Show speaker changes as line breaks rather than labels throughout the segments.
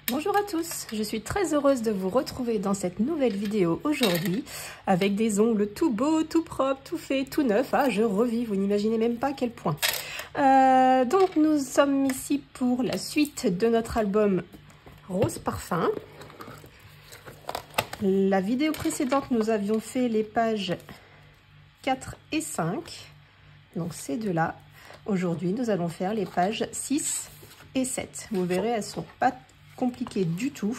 Bonjour à tous, je suis très heureuse de vous retrouver dans cette nouvelle vidéo aujourd'hui avec des ongles tout beaux, tout propres, tout faits, tout neufs. Ah, je revis, vous n'imaginez même pas à quel point. Donc nous sommes ici pour la suite de notre album Rose Parfum. La vidéo précédente, nous avions fait les pages 4 et 5, donc ces deux-là. Aujourd'hui, nous allons faire les pages 6 et 7. Vous verrez, elles ne sont pas compliquées du tout.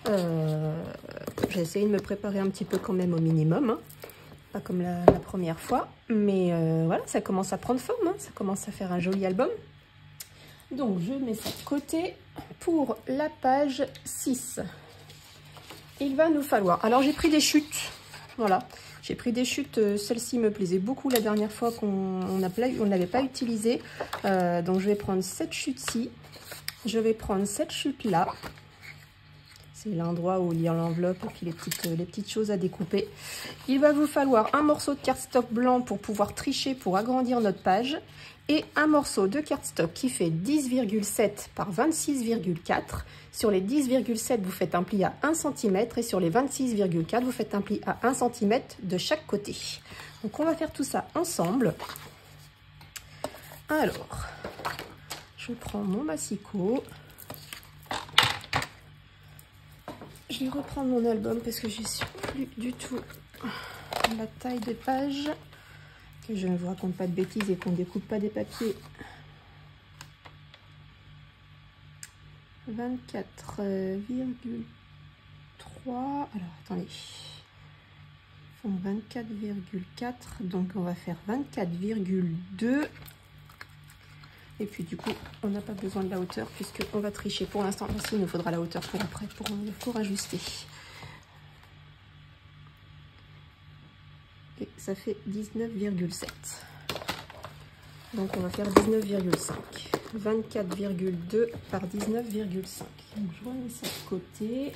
J'ai essayé de me préparer un petit peu quand même au minimum, hein. Pas comme la première fois, mais voilà, ça commence à prendre forme, hein. Ça commence à faire un joli album. Donc je mets ça de côté pour la page 6. Il va nous falloir, alors j'ai pris des chutes, voilà, j'ai pris des chutes, celle-ci me plaisait beaucoup la dernière fois qu'on n'avait pas utilisé, donc je vais prendre cette chute-ci. Je vais prendre cette chute-là. C'est l'endroit où il y a l'enveloppe et puis les petites choses à découper. Il va vous falloir un morceau de cardstock blanc pour pouvoir tricher, pour agrandir notre page. Et un morceau de cardstock qui fait 10,7 par 26,4. Sur les 10,7, vous faites un pli à 1 cm. Et sur les 26,4, vous faites un pli à 1 cm de chaque côté. Donc on va faire tout ça ensemble. Alors... je prends mon massicot. Je vais reprendre mon album parce que je ne suis plus du tout la taille des pages. Que je ne vous raconte pas de bêtises et qu'on ne découpe pas des papiers. 24,3. Alors attendez. Ils font 24,4. Donc on va faire 24,2. Et puis du coup, on n'a pas besoin de la hauteur puisqu'on va tricher pour l'instant. Aussi, il nous faudra la hauteur pour après, pour ajuster. Et ça fait 19,7. Donc on va faire 19,5. 24,2 par 19,5. Donc je remets ça de côté.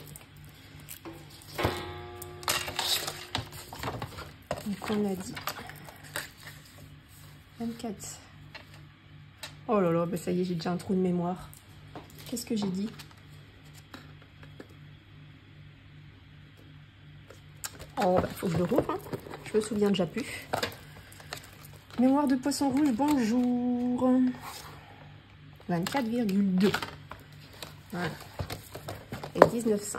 Donc on a dit 24. Oh là là, bah ça y est, j'ai déjà un trou de mémoire. Qu'est-ce que j'ai dit? Oh, bah faut que je le rouvre, hein. Je me souviens déjà plus. Mémoire de poisson rouge, bonjour. 24,2. Voilà. Et 19,5.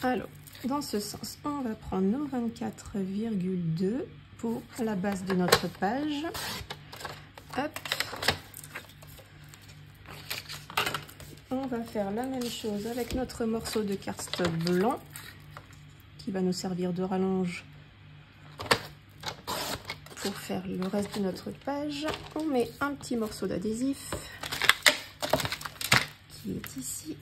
Alors, dans ce sens, on va prendre nos 24,2 pour la base de notre page. Hop. On va faire la même chose avec notre morceau de cardstock blanc qui va nous servir de rallonge pour faire le reste de notre page. On met un petit morceau d'adhésif qui est ici.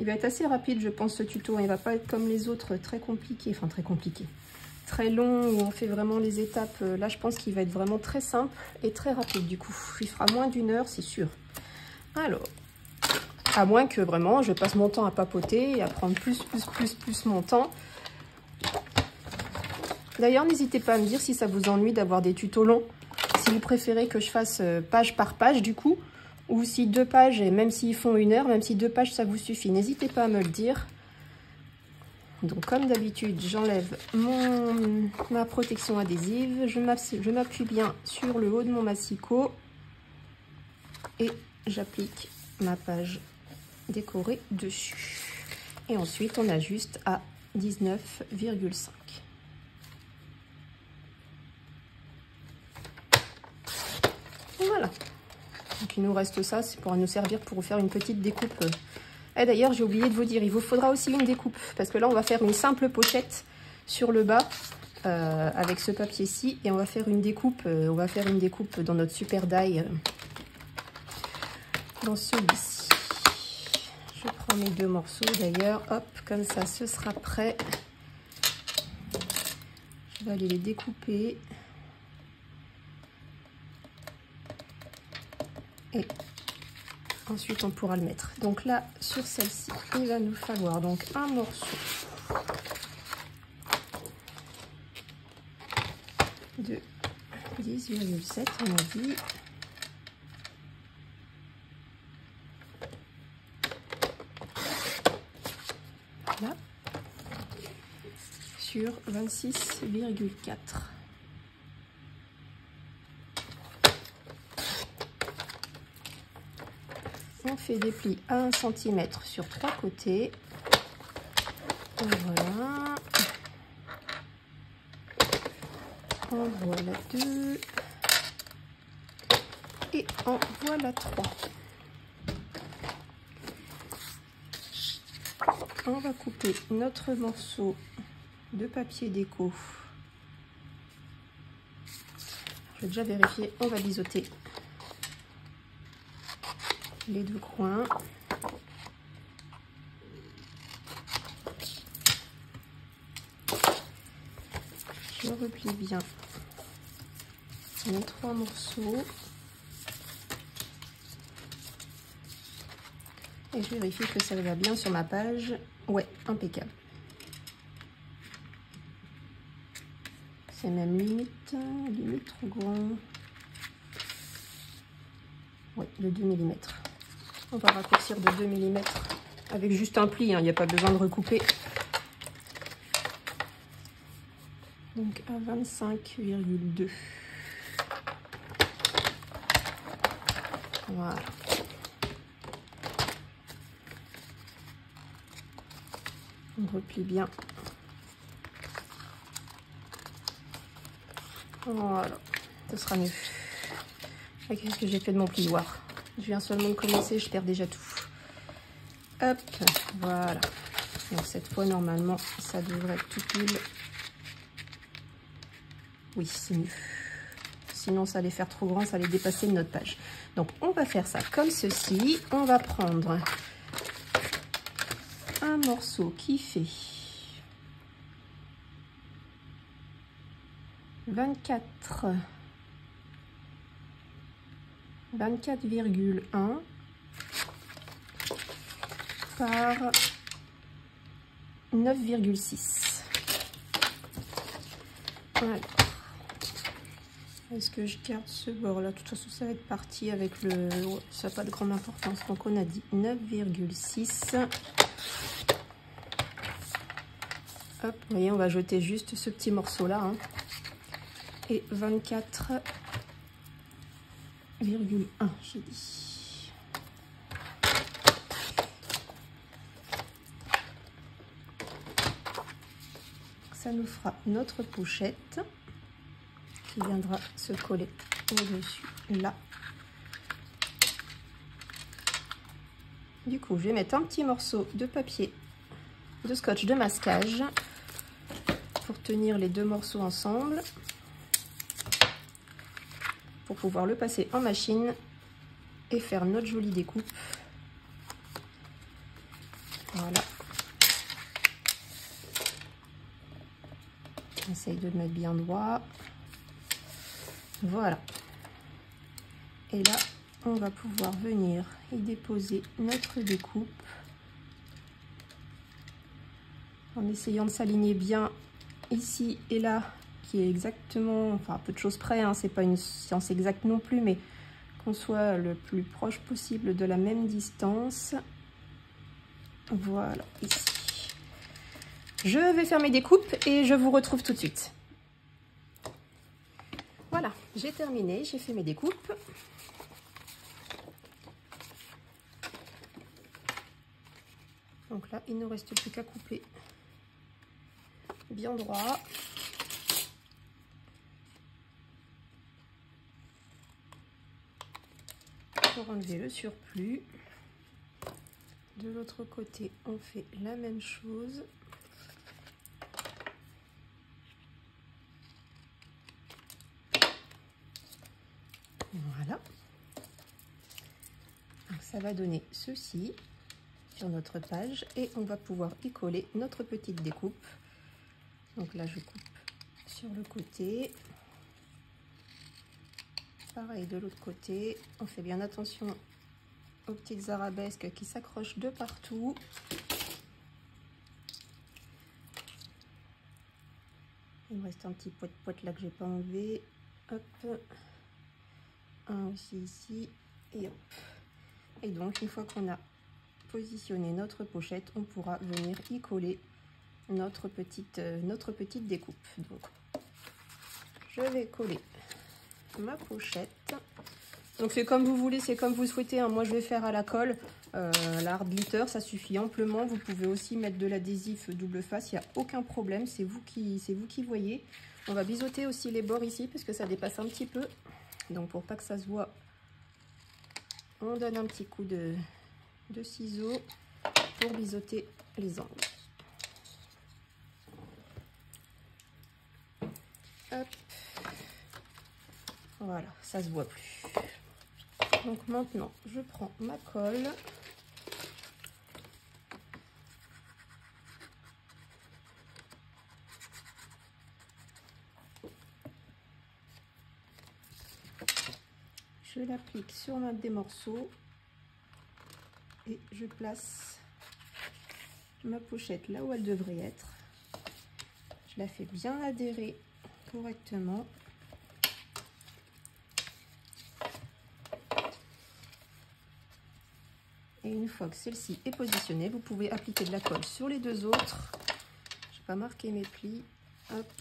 Il va être assez rapide, je pense, ce tuto. Il ne va pas être comme les autres, très compliqué. Enfin, très compliqué. Très long, où on fait vraiment les étapes. Là, je pense qu'il va être vraiment très simple et très rapide, du coup. Il fera moins d'1 heure, c'est sûr. Alors, à moins que, vraiment, je passe mon temps à papoter et à prendre plus mon temps. D'ailleurs, n'hésitez pas à me dire si ça vous ennuie d'avoir des tutos longs. Si vous préférez que je fasse page par page, du coup. Ou si 2 pages, et même s'ils font 1 heure, même si 2 pages ça vous suffit, n'hésitez pas à me le dire. Donc comme d'habitude, j'enlève ma protection adhésive, je m'appuie bien sur le haut de mon massicot et j'applique ma page décorée dessus. Et ensuite on ajuste à 19,5. Voilà. Donc il nous reste ça, c'est pour nous servir pour faire une petite découpe. Et d'ailleurs, j'ai oublié de vous dire, il vous faudra aussi une découpe. Parce que là, on va faire une simple pochette sur le bas avec ce papier-ci. Et on va faire une découpe, dans notre super die, dans celui-ci. Je prends mes 2 morceaux d'ailleurs. Hop, comme ça, ce sera prêt. Je vais aller les découper. Et ensuite on pourra le mettre. Donc là sur celle-ci il va nous falloir donc un morceau 6,7 on a dit. Là. Sur 26,4. On fait des plis à 1 cm sur 3 côtés. Et voilà. En voilà 2. Et en voilà 3. On va couper notre morceau de papier déco. Je vais déjà vérifier, on va biseauter les deux coins. Je replie bien mes 3 morceaux et je vérifie que ça va bien sur ma page. Ouais, impeccable. C'est même limite trop grand. Ouais, de 2 mm. On va raccourcir de 2 mm avec juste un pli, hein, il n'y a pas besoin de recouper. Donc à 25,2. Voilà. On replie bien. Voilà, ce sera mieux. Qu'est-ce que j'ai fait de mon plioir? Je viens seulement de commencer, je perds déjà tout. Hop, voilà. Donc cette fois, normalement, ça devrait être tout pile. Oui, c'est mieux. Sinon, ça allait faire trop grand, ça allait dépasser notre page. Donc, on va faire ça comme ceci. On va prendre un morceau qui fait 24,1 par 9,6. Voilà. Est-ce que je garde ce bord là? De toute façon, ça va être parti avec le... Ça n'a pas de grande importance. Donc, on a dit 9,6. Hop, vous voyez, on va jeter juste ce petit morceau là. Hein. Et 24,1, j'ai dit. Ça nous fera notre pochette qui viendra se coller au-dessus là. Du coup, je vais mettre un petit morceau de papier de scotch de masquage pour tenir les deux morceaux ensemble, pour pouvoir le passer en machine et faire notre jolie découpe. Voilà. Essaye de le mettre bien droit. Voilà. Et là, on va pouvoir venir y déposer notre découpe en essayant de s'aligner bien ici et là, qui est exactement, enfin à peu de choses près, hein, c'est pas une science exacte non plus, mais qu'on soit le plus proche possible de la même distance. Voilà, ici. Je vais faire mes découpes et je vous retrouve tout de suite. Voilà, j'ai terminé, j'ai fait mes découpes. Donc là, il ne reste plus qu'à couper bien droit. Pour enlever le surplus. De l'autre côté, on fait la même chose. Voilà. Donc ça va donner ceci sur notre page et on va pouvoir y coller notre petite découpe. Donc là, je coupe sur le côté. Pareil de l'autre côté. On fait bien attention aux petites arabesques qui s'accrochent de partout. Il me reste un petit poète-poète là que j'ai pas enlevé. Hop. Un aussi ici. Et hop. Et donc, une fois qu'on a positionné notre pochette, on pourra venir y coller notre petite découpe. Donc, je vais coller ma pochette. Donc c'est comme vous voulez, c'est comme vous souhaitez, hein. Moi je vais faire à la colle, l'art glitter, ça suffit amplement. Vous pouvez aussi mettre de l'adhésif double face, il n'y a aucun problème, c'est vous qui voyez. On va biseauter aussi les bords ici parce que ça dépasse un petit peu. Donc pour pas que ça se voit, on donne un petit coup de ciseaux pour biseauter les angles. Hop. Voilà, ça se voit plus. Donc maintenant, je prends ma colle. Je l'applique sur l'un des morceaux et je place ma pochette là où elle devrait être. Je la fais bien adhérer correctement. Et une fois que celle-ci est positionnée, vous pouvez appliquer de la colle sur les deux autres. Je n'ai pas marqué mes plis. Hop.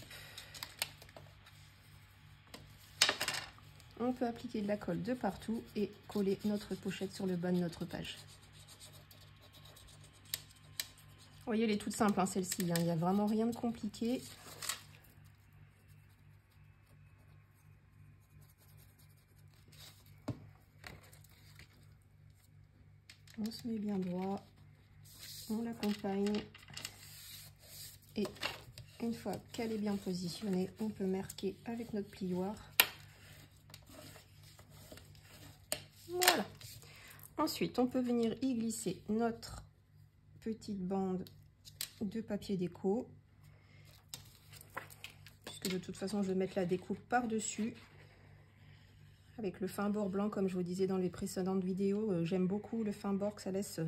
On peut appliquer de la colle de partout et coller notre pochette sur le bas de notre page. Vous voyez, elle est toute simple, hein, celle-ci. Il n'y a vraiment rien de compliqué. On se met bien droit, on l'accompagne et une fois qu'elle est bien positionnée, on peut marquer avec notre plioir. Voilà. Ensuite, on peut venir y glisser notre petite bande de papier déco, puisque de toute façon, je vais mettre la découpe par-dessus. Avec le fin bord blanc, comme je vous disais dans les précédentes vidéos, j'aime beaucoup le fin bord que ça laisse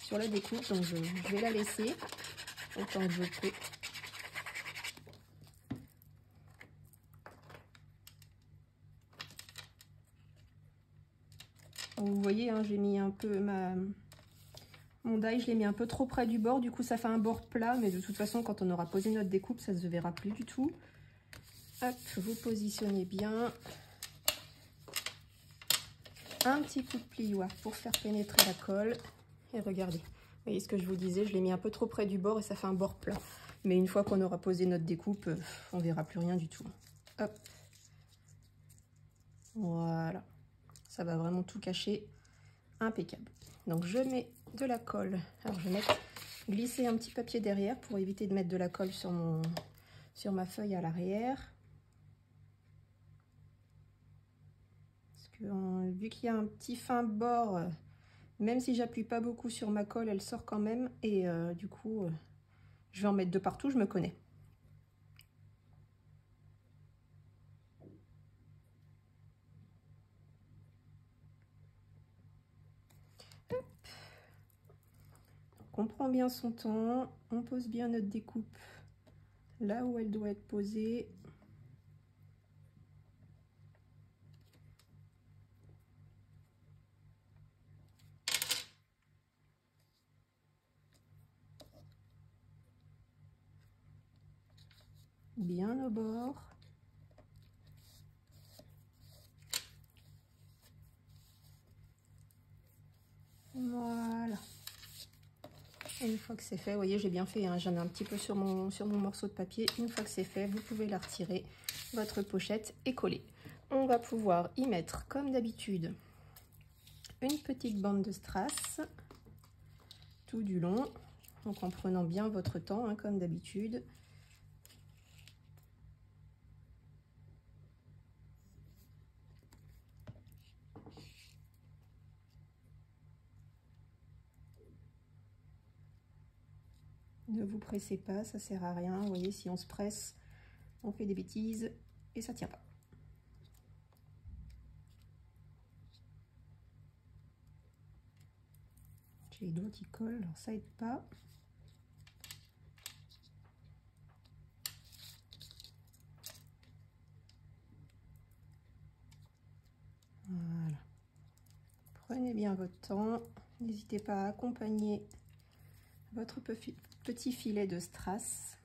sur la découpe, donc je vais la laisser autant que je peux. Vous voyez, hein, j'ai mis un peu mon die, je l'ai mis un peu trop près du bord, du coup ça fait un bord plat, mais de toute façon quand on aura posé notre découpe, ça ne se verra plus du tout. Hop, vous positionnez bien. Un petit coup de plioir pour faire pénétrer la colle. Et regardez, vous voyez ce que je vous disais, je l'ai mis un peu trop près du bord et ça fait un bord plat. Mais une fois qu'on aura posé notre découpe, on verra plus rien du tout. Hop. Voilà. Ça va vraiment tout cacher. Impeccable. Donc je mets de la colle. Alors je vais glisser un petit papier derrière pour éviter de mettre de la colle sur ma feuille à l'arrière. Vu qu'il y a un petit fin bord, même si j'appuie pas beaucoup sur ma colle, elle sort quand même. Et du coup, je vais en mettre de partout, je me connais. Hop. Donc, on prend bien son temps, on pose bien notre découpe là où elle doit être posée. Bien au bord. Voilà. Et une fois que c'est fait, vous voyez, j'ai bien fait, hein, j'en ai un petit peu sur mon morceau de papier. Une fois que c'est fait, vous pouvez la retirer. Votre pochette est collée. On va pouvoir y mettre, comme d'habitude, une petite bande de strass tout du long. Donc en prenant bien votre temps, hein, comme d'habitude. Ne vous pressez pas, ça sert à rien. Vous voyez, si on se presse, on fait des bêtises et ça tient pas. J'ai les doigts qui collent, alors ça aide pas. Prenez bien votre temps. N'hésitez pas à accompagner votre petit filet de strass.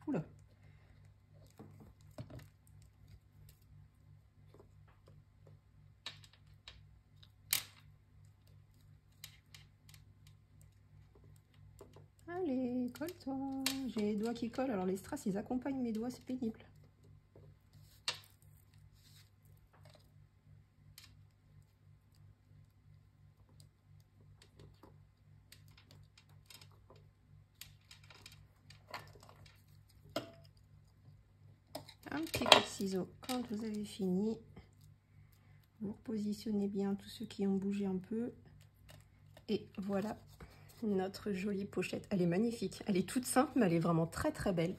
Oula. Allez, colle-toi. J'ai les doigts qui collent, alors les strass, ils accompagnent mes doigts, c'est pénible. Un petit coup de ciseau quand vous avez fini. Vous repositionnez bien tous ceux qui ont bougé un peu. Et voilà notre jolie pochette. Elle est magnifique. Elle est toute simple, mais elle est vraiment très très belle.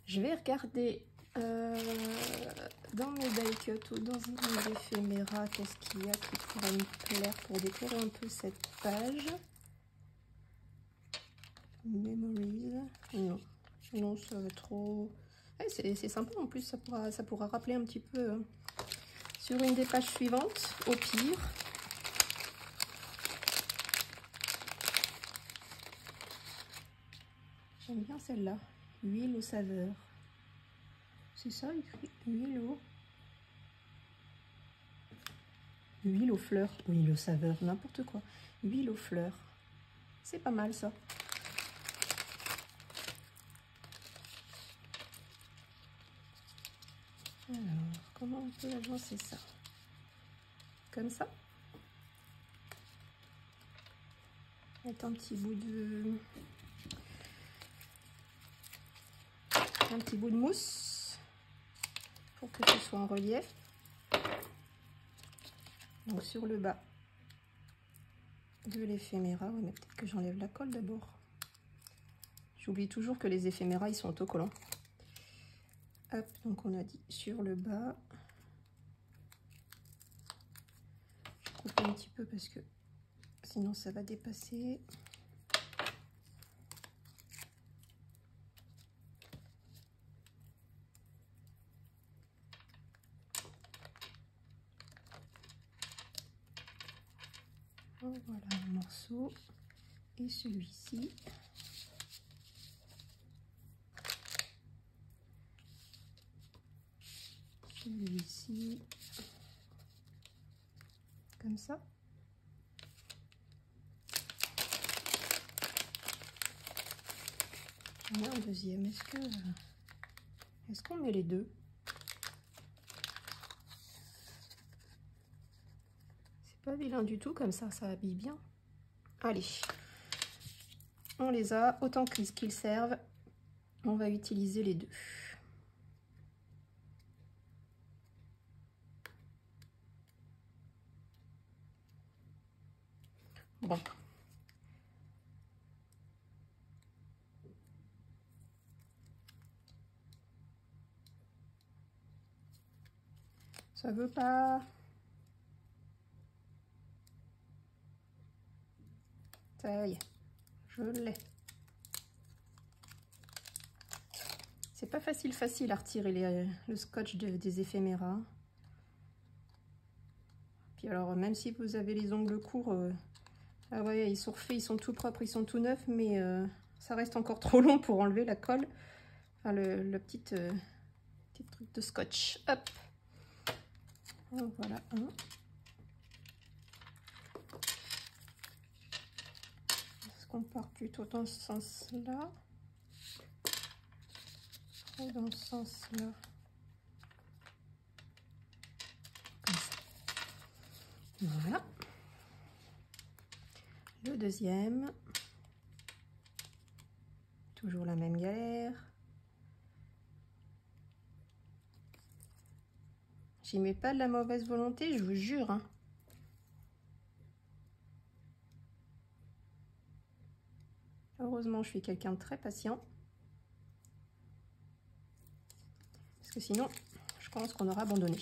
Je vais regarder dans mes die cuts ou dans mes éphéméras qu'est-ce qu'il y a qui pourrait me plaire pour décorer un peu cette page. Memories. Non, non, ça va trop... Ouais, c'est sympa en plus, ça pourra rappeler un petit peu sur une des pages suivantes, au pire. J'aime bien celle-là, huile aux saveurs. C'est ça, écrit huile aux fleurs, huile aux saveurs, n'importe quoi. Huile aux fleurs, c'est pas mal ça. Alors, comment on peut agencer ça? Comme ça. Mettre un petit bout de mousse pour que ce soit en relief. Donc sur le bas de l'éphéméra, ouais, mais peut-être que j'enlève la colle d'abord. J'oublie toujours que les éphéméras ils sont autocollants. Hop, donc on a dit sur le bas. Je coupe un petit peu parce que sinon ça va dépasser. Voilà un morceau et celui-ci. Celui-ci. Comme ça. Il y a un deuxième. Est-ce qu'on met les deux? Pas vilain du tout, comme ça habille bien. Allez, on les a, autant qu'ils servent. On va utiliser les deux. Bon. Ça veut pas... Ça y est, je l'ai. C'est pas facile à retirer le scotch des éphéméras. Puis alors, même si vous avez les ongles courts, ah ouais, ils sont refaits, ils sont tout propres, ils sont tout neufs, mais ça reste encore trop long pour enlever la colle. Enfin, le petit truc de scotch. Hop. Voilà un. On part plutôt dans ce sens-là. Et dans ce sens-là. Comme ça. Voilà. Le deuxième. Toujours la même galère. J'y mets pas de la mauvaise volonté, je vous jure. Hein. Heureusement, je suis quelqu'un de très patient. Parce que sinon, je pense qu'on aura abandonné.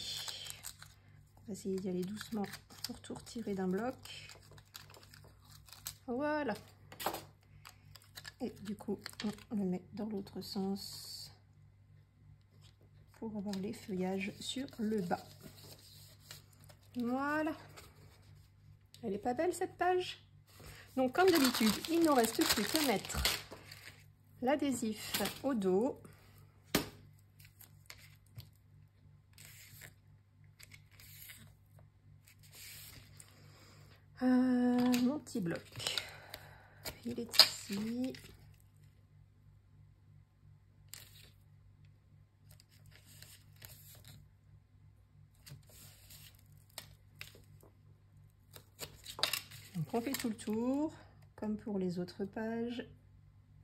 On va essayer d'y aller doucement pour tout retirer d'un bloc. Voilà. Et du coup, on le met dans l'autre sens pour avoir les feuillages sur le bas. Voilà. Elle est pas belle cette page? Donc comme d'habitude, il ne reste plus qu'à mettre l'adhésif au dos. Mon petit bloc, il est ici. Donc on fait tout le tour, comme pour les autres pages.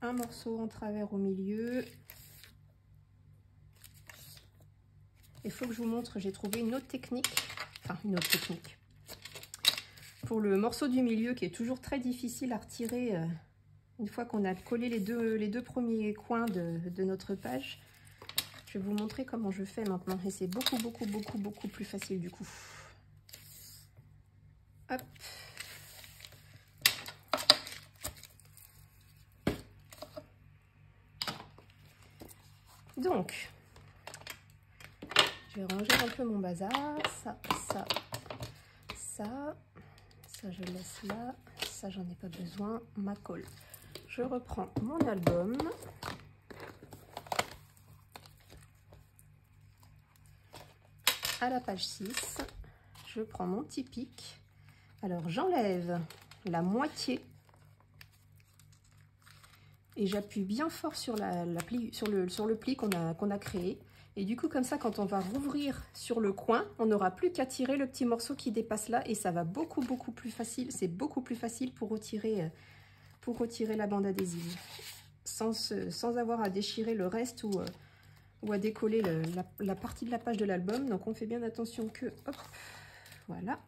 Un morceau en travers au milieu. Il faut que je vous montre, j'ai trouvé une autre technique. Enfin, une autre technique. Pour le morceau du milieu qui est toujours très difficile à retirer une fois qu'on a collé les deux premiers coins de notre page. Je vais vous montrer comment je fais maintenant et c'est beaucoup plus facile du coup. Hop. Donc, je vais ranger un peu mon bazar. Ça je laisse là. Ça j'en ai pas besoin. Ma colle. Je reprends mon album. À la page 6, je prends mon petit pic. Alors j'enlève la moitié et j'appuie bien fort sur, sur le pli qu'on a créé. Et du coup, comme ça, quand on va rouvrir sur le coin, on n'aura plus qu'à tirer le petit morceau qui dépasse là et ça va beaucoup plus facile. C'est beaucoup plus facile pour retirer la bande adhésive sans avoir à déchirer le reste ou à décoller la partie de la page de l'album. Donc on fait bien attention que, hop, voilà,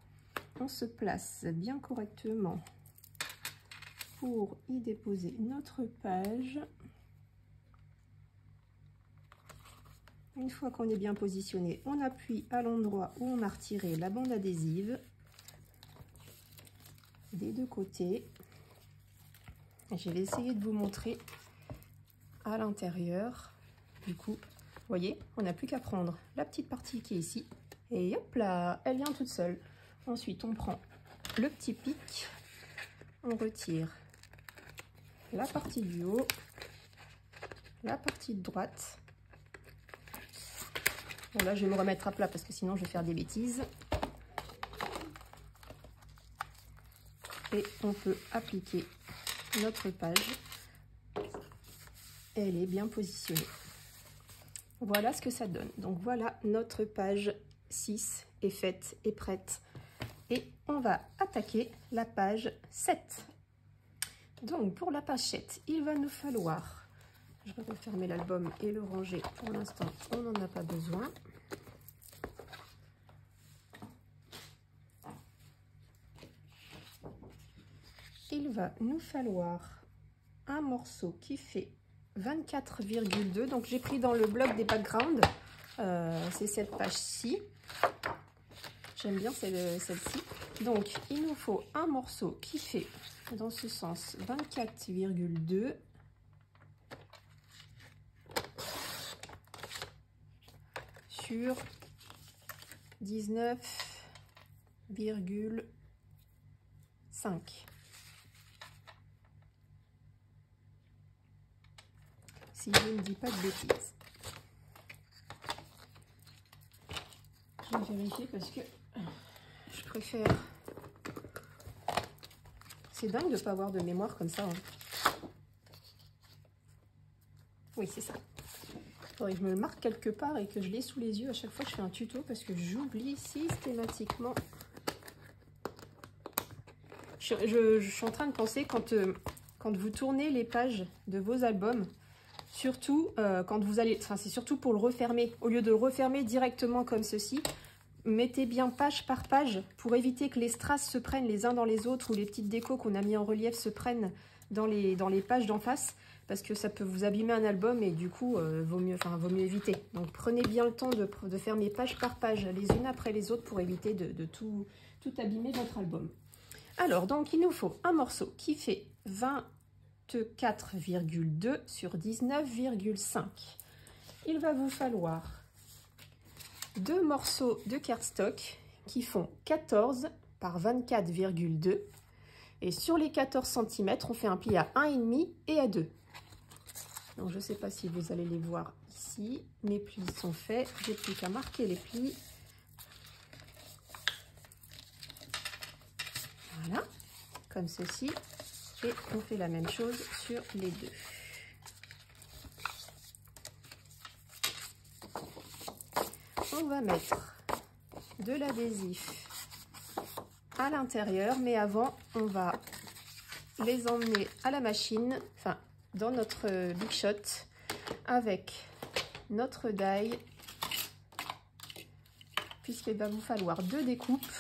on se place bien correctement pour y déposer notre page. Une fois qu'on est bien positionné, on appuie à l'endroit où on a retiré la bande adhésive des deux côtés. Je vais essayer de vous montrer à l'intérieur. Du coup, vous voyez, on n'a plus qu'à prendre la petite partie qui est ici et hop là, elle vient toute seule. Ensuite, on prend le petit pic, on retire la partie du haut, la partie de droite. Bon, là, je vais me remettre à plat parce que sinon, je vais faire des bêtises. Et on peut appliquer notre page. Elle est bien positionnée. Voilà ce que ça donne. Donc, voilà, notre page 6 est faite et prête. Et on va attaquer la page 7. Donc, pour la page 7, il va nous falloir... Je vais refermer l'album et le ranger. Pour l'instant, on n'en a pas besoin. Il va nous falloir un morceau qui fait 24,2. Donc, j'ai pris dans le bloc des backgrounds. C'est cette page-ci. J'aime bien celle-ci. Donc, il nous faut un morceau qui fait, dans ce sens, 24,2. Sur 19,5. Si je ne dis pas de bêtises. Je vais vérifier parce que je préfère. C'est dingue de ne pas avoir de mémoire comme ça. Hein. Oui, c'est ça. Faudrait que je me le marque quelque part et que je l'ai sous les yeux à chaque fois que je fais un tuto parce que j'oublie systématiquement. Je suis en train de penser quand vous tournez les pages de vos albums, surtout quand vous allez, enfin c'est surtout pour le refermer, au lieu de le refermer directement comme ceci, mettez bien page par page pour éviter que les strass se prennent les uns dans les autres ou les petites décos qu'on a mis en relief se prennent dans les pages d'en face. Parce que ça peut vous abîmer un album et du coup, vaut mieux éviter. Donc, prenez bien le temps de fermer page par page, les unes après les autres, pour éviter de tout abîmer votre album. Alors, donc, il nous faut un morceau qui fait 24,2 sur 19,5. Il va vous falloir 2 morceaux de cardstock qui font 14 par 24,2. Et sur les 14 cm, on fait un pli à 1,5 et à 2. Donc je ne sais pas si vous allez les voir ici. Mes plis sont faits. J'ai plus qu'à marquer les plis. Voilà, comme ceci. Et on fait la même chose sur les deux. On va mettre de l'adhésif à l'intérieur, mais avant, on va les emmener à la machine, enfin, dans notre Big Shot, avec notre die, puisqu'il va vous falloir 2 découpes.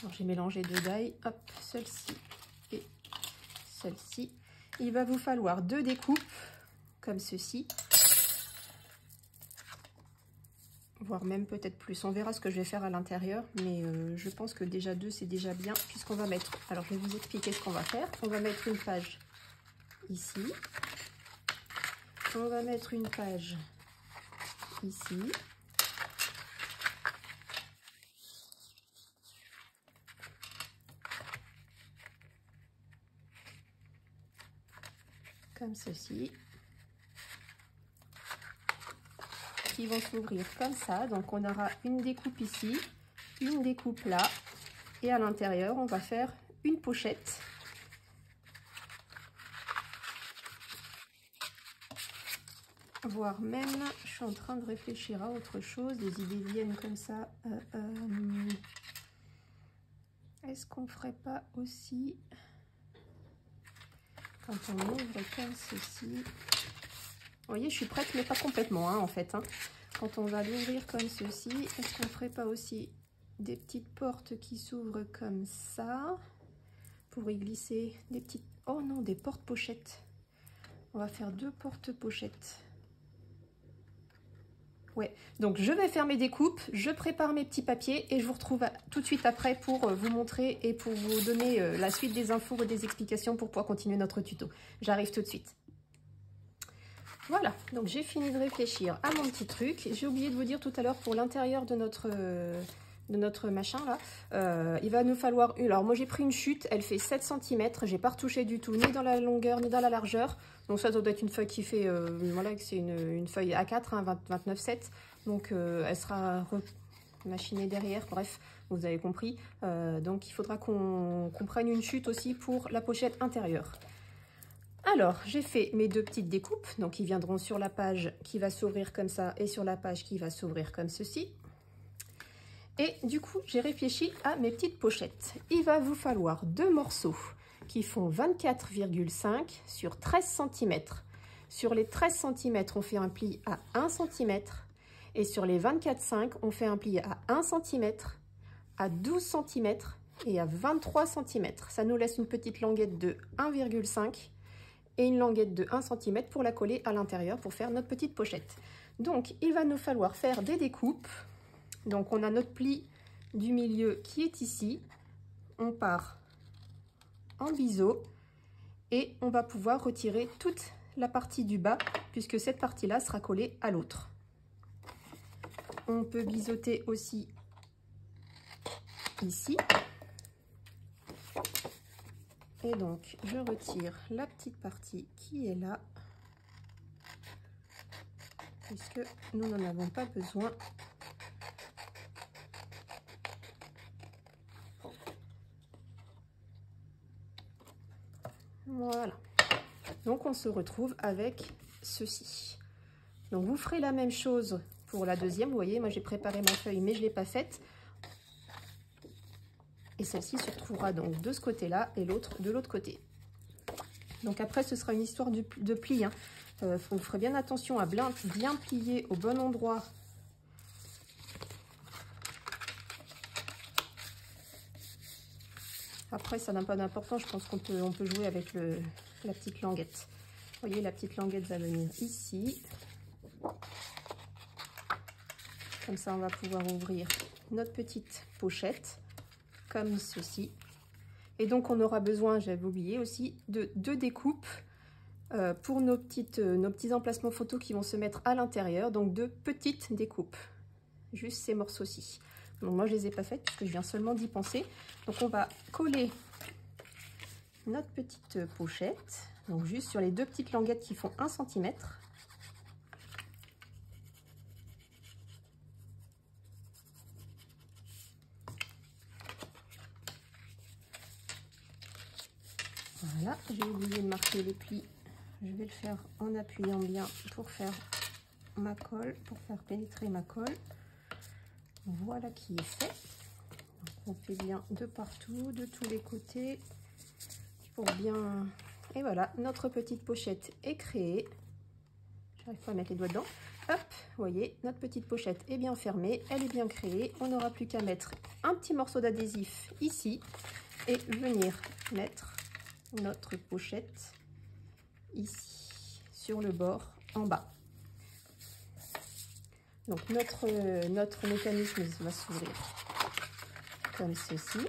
Alors, j'ai mélangé 2 die, hop, celle-ci et celle-ci. Il va vous falloir 2 découpes, comme ceci. Voire même peut-être plus. On verra ce que je vais faire à l'intérieur, mais je pense que déjà 2 c'est déjà bien, puisqu'on va mettre, alors je vais vous expliquer ce qu'on va faire. On va mettre une page ici, on va mettre une page ici, comme ceci, qui vont s'ouvrir comme ça. Donc on aura une découpe ici, une découpe là, et à l'intérieur on va faire une pochette. Voire même, je suis en train de réfléchir à autre chose, des idées viennent comme ça. Est-ce qu'on ferait pas aussi, quand on ouvre comme ceci, vous voyez, je suis prête, mais pas complètement, hein, en fait. Hein. Quand on va l'ouvrir comme ceci, est-ce qu'on ferait pas aussi des petites portes qui s'ouvrent comme ça, pour y glisser des petites... Oh non, des portes-pochettes. On va faire 2 portes-pochettes. Ouais, donc je vais faire mes découpes, je prépare mes petits papiers et je vous retrouve tout de suite après pour vous montrer et pour vous donner la suite des infos et des explications pour pouvoir continuer notre tuto. J'arrive tout de suite. Voilà, donc j'ai fini de réfléchir à mon petit truc. J'ai oublié de vous dire tout à l'heure pour l'intérieur de notre machin là, il va nous falloir une... Alors moi j'ai pris une chute, elle fait 7 cm, j'ai pas retouché du tout, ni dans la longueur, ni dans la largeur. Donc ça doit être une feuille qui fait, voilà, c'est une feuille A4, hein, 29,7. Donc elle sera machinée derrière, bref, vous avez compris. Donc il faudra qu'on prenne une chute aussi pour la pochette intérieure. Alors, j'ai fait mes 2 petites découpes, donc ils viendront sur la page qui va s'ouvrir comme ça et sur la page qui va s'ouvrir comme ceci. Et du coup, j'ai réfléchi à mes petites pochettes. Il va vous falloir 2 morceaux qui font 24,5 sur 13 cm. Sur les 13 cm, on fait un pli à 1 cm. Et sur les 24,5, on fait un pli à 1 cm, à 12 cm et à 23 cm. Ça nous laisse une petite languette de 1,5 et une languette de 1 cm pour la coller à l'intérieur pour faire notre petite pochette. Donc, il va nous falloir faire des découpes. Donc, on a notre pli du milieu qui est ici. On part en biseau et on va pouvoir retirer toute la partie du bas puisque cette partie-là sera collée à l'autre. On peut biseauter aussi ici. Et donc, je retire la petite partie qui est là, puisque nous n'en avons pas besoin. Voilà. Donc, on se retrouve avec ceci. Donc, vous ferez la même chose pour la deuxième. Vous voyez, moi, j'ai préparé ma feuille, mais je ne l'ai pas faite. Et celle-ci se retrouvera donc de ce côté-là et l'autre de l'autre côté. Donc après, ce sera une histoire de pli. Hein. Vous ferez bien attention à bien plier au bon endroit. Après, ça n'a pas d'importance. Je pense qu'on peut jouer avec la petite languette. Vous voyez, la petite languette va venir ici. Comme ça, on va pouvoir ouvrir notre petite pochette. Comme ceci. Et donc on aura besoin, j'avais oublié aussi, de 2 découpes pour nos petits emplacements photos qui vont se mettre à l'intérieur. Donc 2 petites découpes, juste ces morceaux-ci. Donc moi je les ai pas faites puisque je viens seulement d'y penser. Donc on va coller notre petite pochette, donc juste sur les deux petites languettes qui font 1 cm. Voilà, j'ai oublié de marquer les plis. Je vais le faire en appuyant bien pour faire ma colle, pour faire pénétrer ma colle. Voilà qui est fait. Donc on fait bien de partout, de tous les côtés, pour bien... Et voilà, notre petite pochette est créée. J'arrive pas à mettre les doigts dedans. Hop, vous voyez, notre petite pochette est bien fermée, elle est bien créée. On n'aura plus qu'à mettre un petit morceau d'adhésif ici et venir mettre notre pochette ici, sur le bord en bas. Donc notre mécanisme va s'ouvrir comme ceci.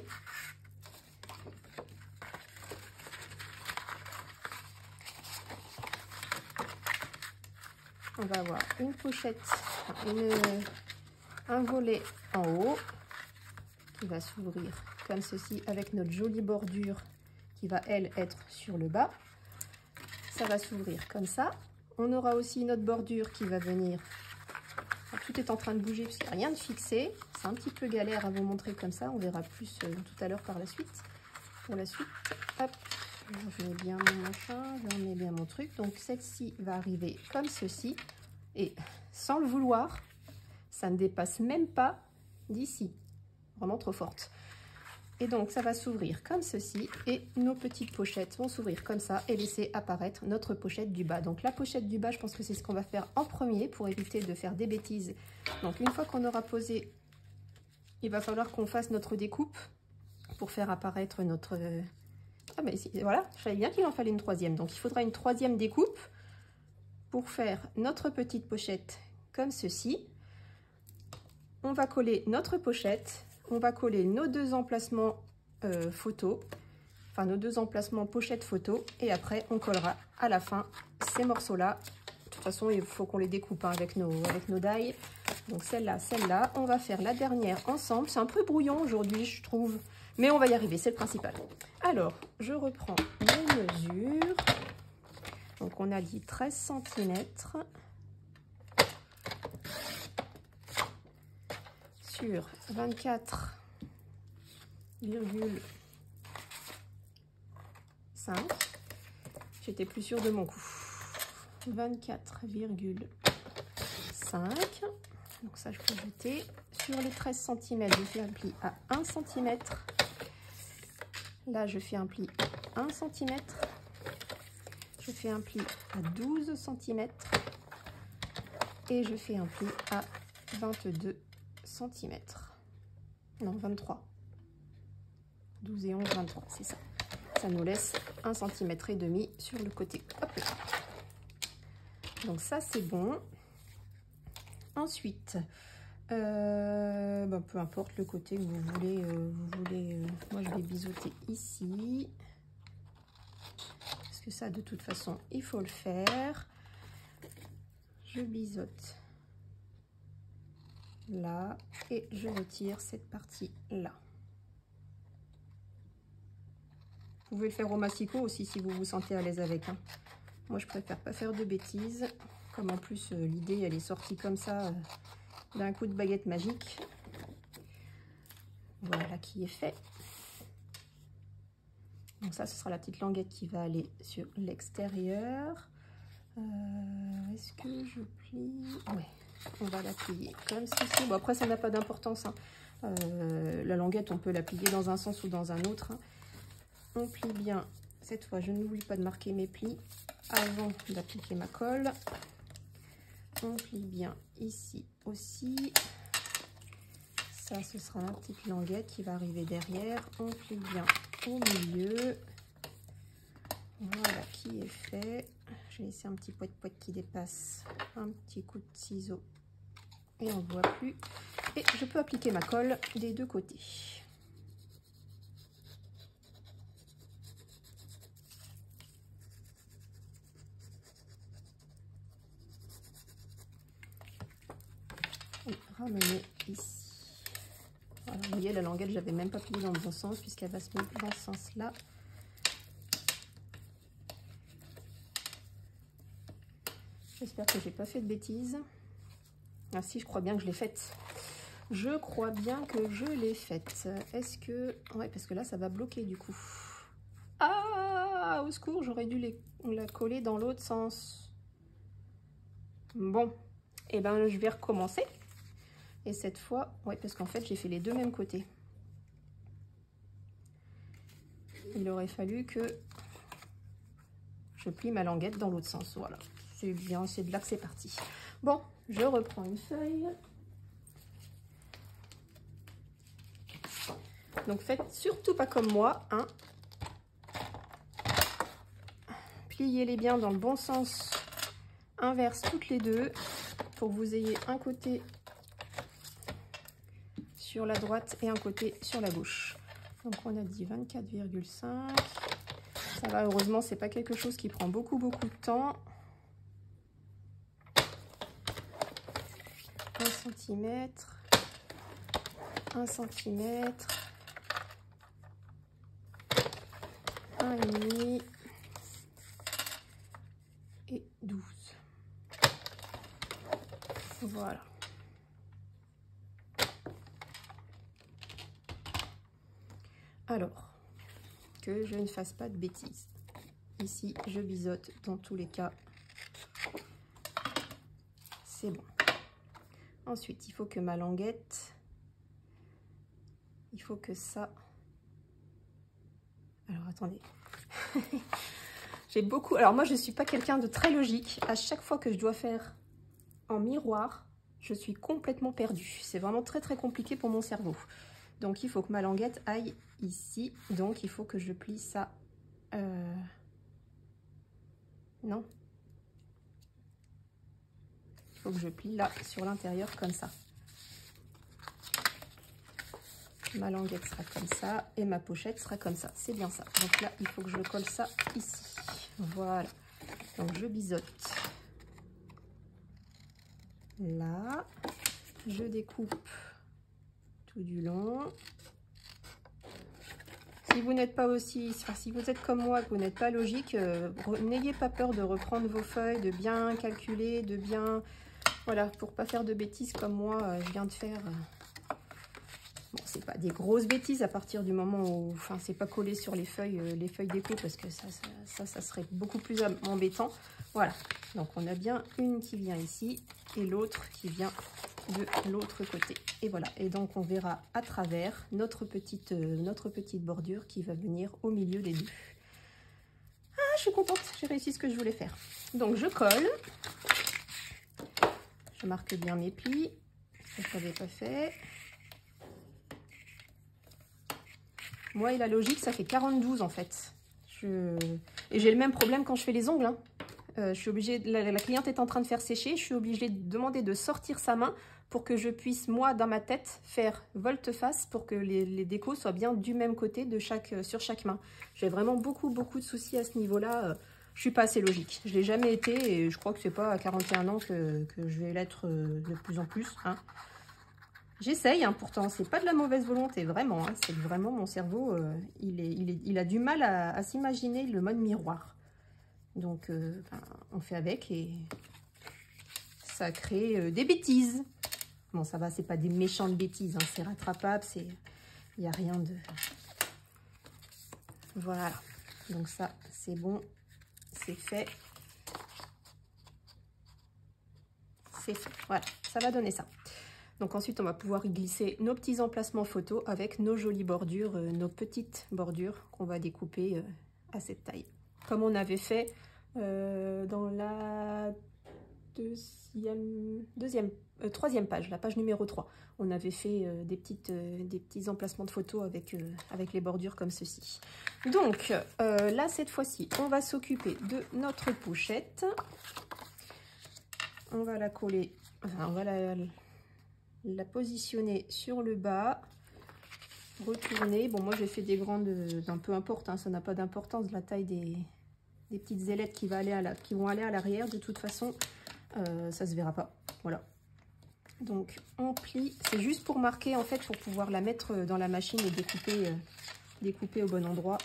On va avoir une pochette, un volet en haut qui va s'ouvrir comme ceci avec notre jolie bordure qui va elle être sur le bas. Ça va s'ouvrir comme ça. On aura aussi notre bordure qui va venir. Alors, tout est en train de bouger parce qu'il n'y a rien de fixé. C'est un petit peu galère à vous montrer comme ça. On verra plus tout à l'heure par la suite. Pour la suite, hop, je mets bien mon machin, je mets bien mon truc. Donc celle-ci va arriver comme ceci. Et sans le vouloir, ça ne dépasse même pas d'ici. Vraiment trop forte. Et donc ça va s'ouvrir comme ceci et nos petites pochettes vont s'ouvrir comme ça et laisser apparaître notre pochette du bas. Donc la pochette du bas, je pense que c'est ce qu'on va faire en premier pour éviter de faire des bêtises. Donc une fois qu'on aura posé, il va falloir qu'on fasse notre découpe pour faire apparaître notre... Ah mais voilà, je savais bien qu'il en fallait une troisième. Donc il faudra une troisième découpe pour faire notre petite pochette comme ceci. On va coller notre pochette. On va coller nos deux emplacements photos, enfin nos deux emplacements pochette photo, et après on collera à la fin ces morceaux-là. De toute façon, il faut qu'on les découpe hein, avec nos die. Donc celle-là, celle-là. On va faire la dernière ensemble. C'est un peu brouillon aujourd'hui, je trouve, mais on va y arriver, c'est le principal. Alors, je reprends mes mesures. Donc on a dit 13 cm. Sur 24,5. J'étais plus sûre de mon coup. 24,5. Donc ça, je peux jeter. Sur les 13 cm, je fais un pli à 1 cm. Là, je fais un pli à 1 cm. Je fais un pli à 12 cm. Et je fais un pli à 22 cm. Non, 23. 12 et 11, 23, c'est ça. Ça nous laisse 1,5 cm sur le côté. Hop là. Donc ça, c'est bon. Ensuite, peu importe le côté que vous voulez. Moi, je vais biseauter ici. Parce que ça, de toute façon, il faut le faire. Je biseaute là et je retire cette partie là. Vous pouvez le faire au massicot aussi si vous vous sentez à l'aise avec. Hein. Moi je préfère pas faire de bêtises, comme en plus l'idée elle est sortie comme ça d'un coup de baguette magique. Voilà qui est fait. Donc ça ce sera la petite languette qui va aller sur l'extérieur. Est-ce que je plie? Ouais. On va la plier comme ceci. Bon, après, ça n'a pas d'importance. Hein. La languette, on peut la plier dans un sens ou dans un autre. Hein. On plie bien. Cette fois, je n'oublie pas de marquer mes plis avant d'appliquer ma colle. On plie bien ici aussi. Ça, ce sera la petite languette qui va arriver derrière. On plie bien au milieu. Voilà qui est fait. J'ai laissé un petit poète-poète qui dépasse. Un petit coup de ciseau. Et on ne voit plus. Et je peux appliquer ma colle des deux côtés. Et ramener ici. Voilà, vous voyez, la languette, j'avais même pas plié dans le bon sens puisqu'elle va se mettre dans ce sens-là. J'espère que j'ai pas fait de bêtises. Ah si, je crois bien que je l'ai faite. Je crois bien que je l'ai faite. Est-ce que... Ouais, parce que là, ça va bloquer du coup. Ah, au secours, j'aurais dû la coller dans l'autre sens. Bon, et eh ben je vais recommencer. Et cette fois, ouais, parce qu'en fait, j'ai fait les deux mêmes côtés. Il aurait fallu que je plie ma languette dans l'autre sens. Voilà, c'est bien, c'est de là que c'est parti. Bon, je reprends une feuille. Donc faites surtout pas comme moi, hein. Pliez-les bien dans le bon sens inverse toutes les deux pour que vous ayez un côté sur la droite et un côté sur la gauche. Donc on a dit 24,5. Ça va, heureusement, c'est pas quelque chose qui prend beaucoup de temps. 1 cm, 1 cm, 1,5 et 12. Voilà. Alors, que je ne fasse pas de bêtises. Ici, je biseaute dans tous les cas. C'est bon. Ensuite, il faut que ma languette, il faut que ça... Alors, attendez. J'ai beaucoup... Alors, moi, je ne suis pas quelqu'un de très logique. À chaque fois que je dois faire en miroir, je suis complètement perdue. C'est vraiment très, très compliqué pour mon cerveau. Donc, il faut que ma languette aille ici. Donc, il faut que je plie ça. Non. Il faut que je plie là, sur l'intérieur, comme ça. Ma languette sera comme ça. Et ma pochette sera comme ça. C'est bien ça. Donc là, il faut que je colle ça ici. Voilà. Donc, je biseaute. Là. Je découpe tout du long. Si vous n'êtes pas aussi, enfin, si vous êtes comme moi, que vous n'êtes pas logique, n'ayez pas peur de reprendre vos feuilles, de bien calculer, de bien, voilà, pour pas faire de bêtises comme moi, je viens de faire. Bon, c'est pas des grosses bêtises à partir du moment où, enfin, c'est pas collé sur les feuilles déco parce que ça serait beaucoup plus embêtant. Voilà. Donc on a bien une qui vient ici et l'autre qui vient de l'autre côté. Et voilà. Et donc on verra à travers notre petite bordure qui va venir au milieu des deux. Ah, je suis contente, j'ai réussi ce que je voulais faire. Donc je colle. Je marque bien mes plis. Ça, je l'avais pas fait. Moi et la logique, ça fait 42 en fait. Et j'ai le même problème quand je fais les ongles. Hein. Je suis obligée, la cliente est en train de faire sécher, je suis obligée de demander de sortir sa main pour que je puisse, moi, dans ma tête, faire volte-face pour que les décos soient bien du même côté sur chaque main. J'ai vraiment beaucoup de soucis à ce niveau-là. Je suis pas assez logique. Je l'ai jamais été et je crois que c'est pas à 41 ans que je vais l'être de plus en plus. Hein. J'essaye, hein, pourtant, c'est pas de la mauvaise volonté, vraiment. Hein, c'est vraiment mon cerveau, il a du mal à s'imaginer le mode miroir. Donc, on fait avec et ça crée des bêtises. Bon, ça va, c'est pas des méchantes bêtises, hein, c'est rattrapable, il n'y a rien de... Voilà. Donc ça, c'est bon, c'est fait. C'est fait, voilà, ça va donner ça. Donc ensuite, on va pouvoir y glisser nos petits emplacements photos avec nos jolies bordures, nos petites bordures qu'on va découper à cette taille. Comme on avait fait dans la troisième page, la page numéro 3. On avait fait des petits emplacements de photos avec les bordures comme ceci. Donc là, cette fois-ci, on va s'occuper de notre pochette. On va la coller, enfin, on va la positionner sur le bas, retourner. Bon, moi j'ai fait des grandes, peu importe, hein, ça n'a pas d'importance la taille des petites ailettes qui vont aller à l'arrière. De toute façon, ça se verra pas. Voilà. Donc on plie, c'est juste pour marquer en fait, pour pouvoir la mettre dans la machine et découper au bon endroit.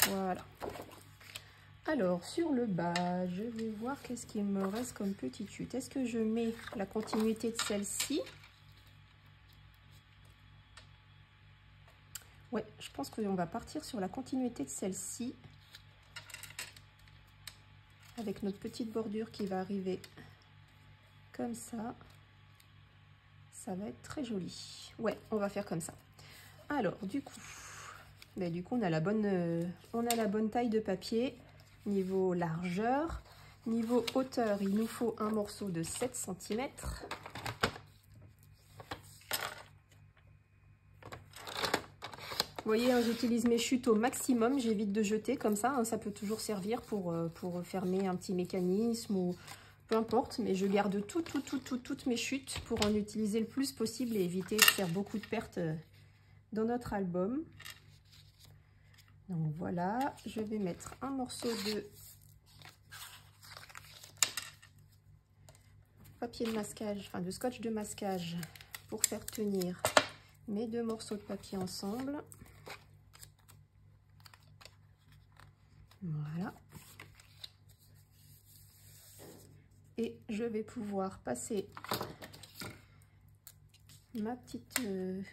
Voilà. Alors sur le bas, je vais voir qu'est-ce qu'il me reste comme petite chute. Est-ce que je mets la continuité de celle-ci? Ouais, je pense qu'on va partir sur la continuité de celle-ci. Avec notre petite bordure qui va arriver comme ça. Ça va être très joli. Ouais, on va faire comme ça. Alors, du coup, on a la bonne taille de papier. Niveau largeur, niveau hauteur, il nous faut un morceau de 7 cm. Vous voyez, hein, j'utilise mes chutes au maximum, j'évite de jeter comme ça, hein, ça peut toujours servir pour fermer un petit mécanisme ou peu importe, mais je garde toutes mes chutes pour en utiliser le plus possible et éviter de faire beaucoup de pertes dans notre album. Donc voilà, je vais mettre un morceau de papier de masquage, enfin de scotch de masquage pour faire tenir mes deux morceaux de papier ensemble. Voilà. Et je vais pouvoir passer ma petite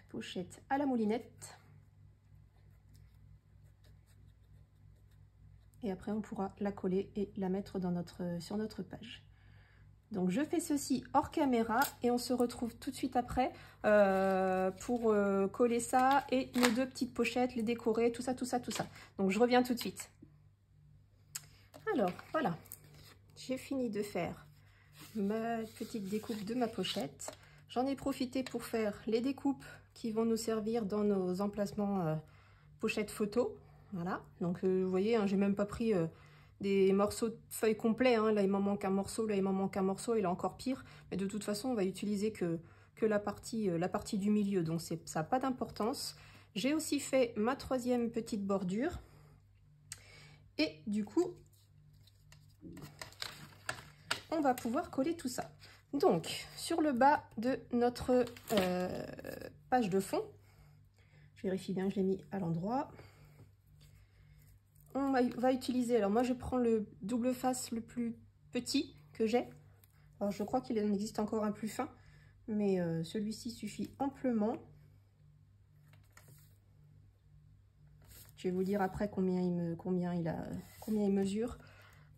pochette à la moulinette. Et après, on pourra la coller et la mettre sur notre page. Donc, je fais ceci hors caméra et on se retrouve tout de suite après pour coller ça et nos deux petites pochettes, les décorer, tout ça. Donc, je reviens tout de suite. Alors, voilà. J'ai fini de faire ma petite découpe de ma pochette. J'en ai profité pour faire les découpes qui vont nous servir dans nos emplacements pochettes photo. Voilà, donc vous voyez, hein, j'ai même pas pris des morceaux de feuilles complets, hein. Là il m'en manque un morceau, là il m'en manque un morceau, et là encore pire. Mais de toute façon, on va utiliser que la partie du milieu, donc ça n'a pas d'importance. J'ai aussi fait ma troisième petite bordure. Et du coup, on va pouvoir coller tout ça. Donc, sur le bas de notre page de fond, je vérifie bien que je l'ai mis à l'endroit. On va utiliser, alors moi je prends le double face le plus petit que j'ai. Alors je crois qu'il en existe encore un plus fin, mais celui-ci suffit amplement. Je vais vous dire après combien il mesure,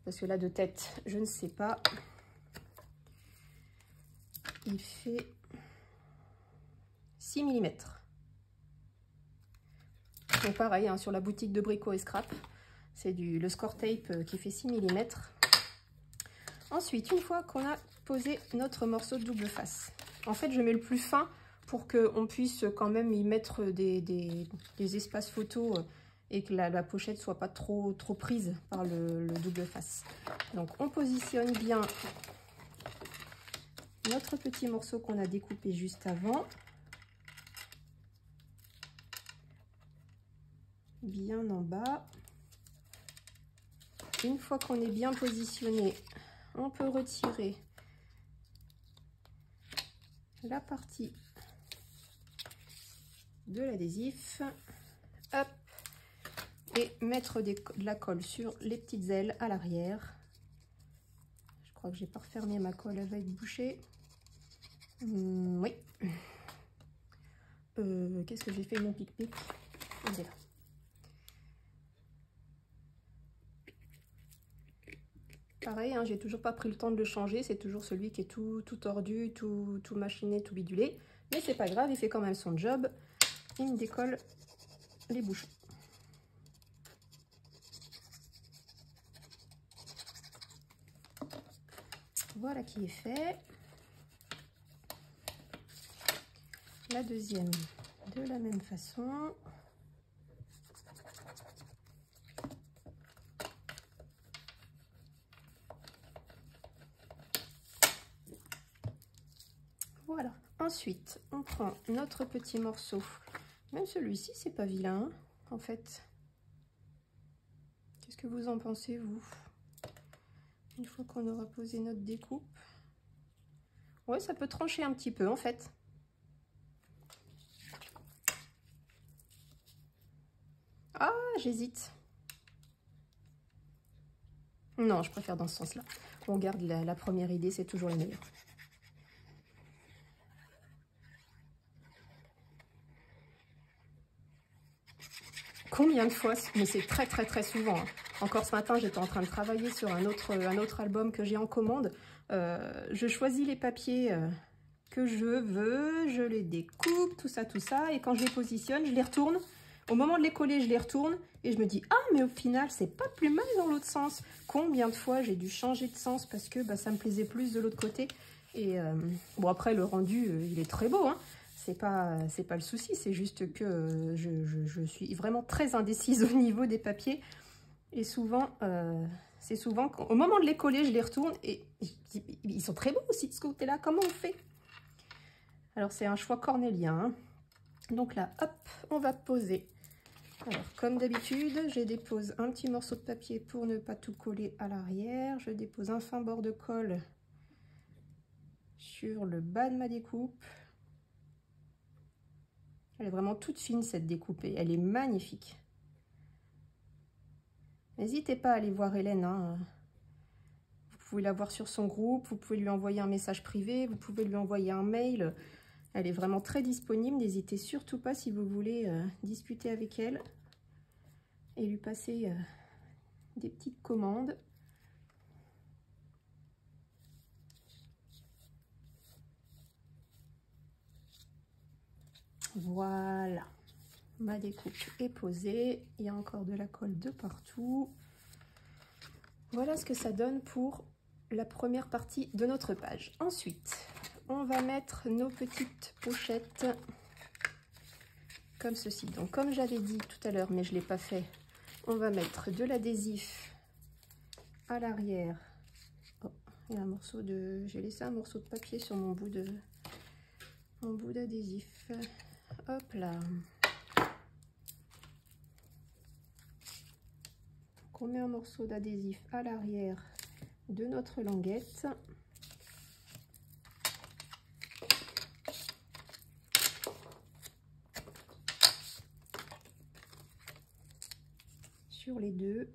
parce que là de tête, je ne sais pas. Il fait 6 mm. Donc pareil, hein, sur la boutique de Brico et Scrap, c'est le score tape qui fait 6 mm. Ensuite, une fois qu'on a posé notre morceau de double face, en fait je mets le plus fin pour qu'on puisse quand même y mettre des espaces photos et que la pochette soit pas trop prise par le double face. Donc on positionne bien notre petit morceau qu'on a découpé juste avant. Bien en bas. Une fois qu'on est bien positionné, on peut retirer la partie de l'adhésif. Hop, et mettre de la colle sur les petites ailes à l'arrière. Je crois que j'ai pas refermé ma colle, elle va être bouchée. Oui. Qu'est-ce que j'ai fait mon pic-pic? Voilà. Pareil, hein, j'ai toujours pas pris le temps de le changer, c'est toujours celui qui est tout tordu, tout machiné, tout bidulé. Mais c'est pas grave, il fait quand même son job. Il me décolle les bouchons. Voilà qui est fait. La deuxième de la même façon. Voilà. Ensuite, on prend notre petit morceau. Même celui-ci, c'est pas vilain, en fait. Qu'est-ce que vous en pensez, vous? Une fois qu'on aura posé notre découpe. Ouais, ça peut trancher un petit peu en fait. Ah, j'hésite. Non, je préfère dans ce sens-là. On garde la première idée, c'est toujours la meilleure. Combien de fois? Mais c'est très souvent. Hein. Encore ce matin, j'étais en train de travailler sur un autre album que j'ai en commande. Je choisis les papiers que je veux, je les découpe, tout ça. Et quand je les positionne, je les retourne. Au moment de les coller, je les retourne et je me dis « Ah, mais au final, c'est pas plus mal dans l'autre sens !» Combien de fois j'ai dû changer de sens parce que ça me plaisait plus de l'autre côté. Et bon, après, le rendu, il est très beau, hein. C'est pas le souci, c'est juste que je suis vraiment très indécise au niveau des papiers. Et souvent, c'est souvent au moment de les coller, je les retourne et ils sont très beaux aussi de ce côté-là. Comment on fait? Alors, c'est un choix cornélien. Hein. Donc là, hop, on va poser. Alors, comme d'habitude, je dépose un petit morceau de papier pour ne pas tout coller à l'arrière. Je dépose un fin bord de colle sur le bas de ma découpe. Elle est vraiment toute fine cette découpe et elle est magnifique. N'hésitez pas à aller voir Hélène. Hein. Vous pouvez la voir sur son groupe, vous pouvez lui envoyer un message privé, vous pouvez lui envoyer un mail. Elle est vraiment très disponible. N'hésitez surtout pas si vous voulez discuter avec elle et lui passer des petites commandes. Voilà, ma découpe est posée. Il y a encore de la colle de partout. Voilà ce que ça donne pour la première partie de notre page. Ensuite, on va mettre nos petites pochettes comme ceci. Donc, comme j'avais dit tout à l'heure, mais je ne l'ai pas fait, on va mettre de l'adhésif à l'arrière. Oh, il y a un morceau de... J'ai laissé un morceau de papier sur mon bout d'adhésif. Hop là. Donc on met un morceau d'adhésif à l'arrière de notre languette. Sur les deux.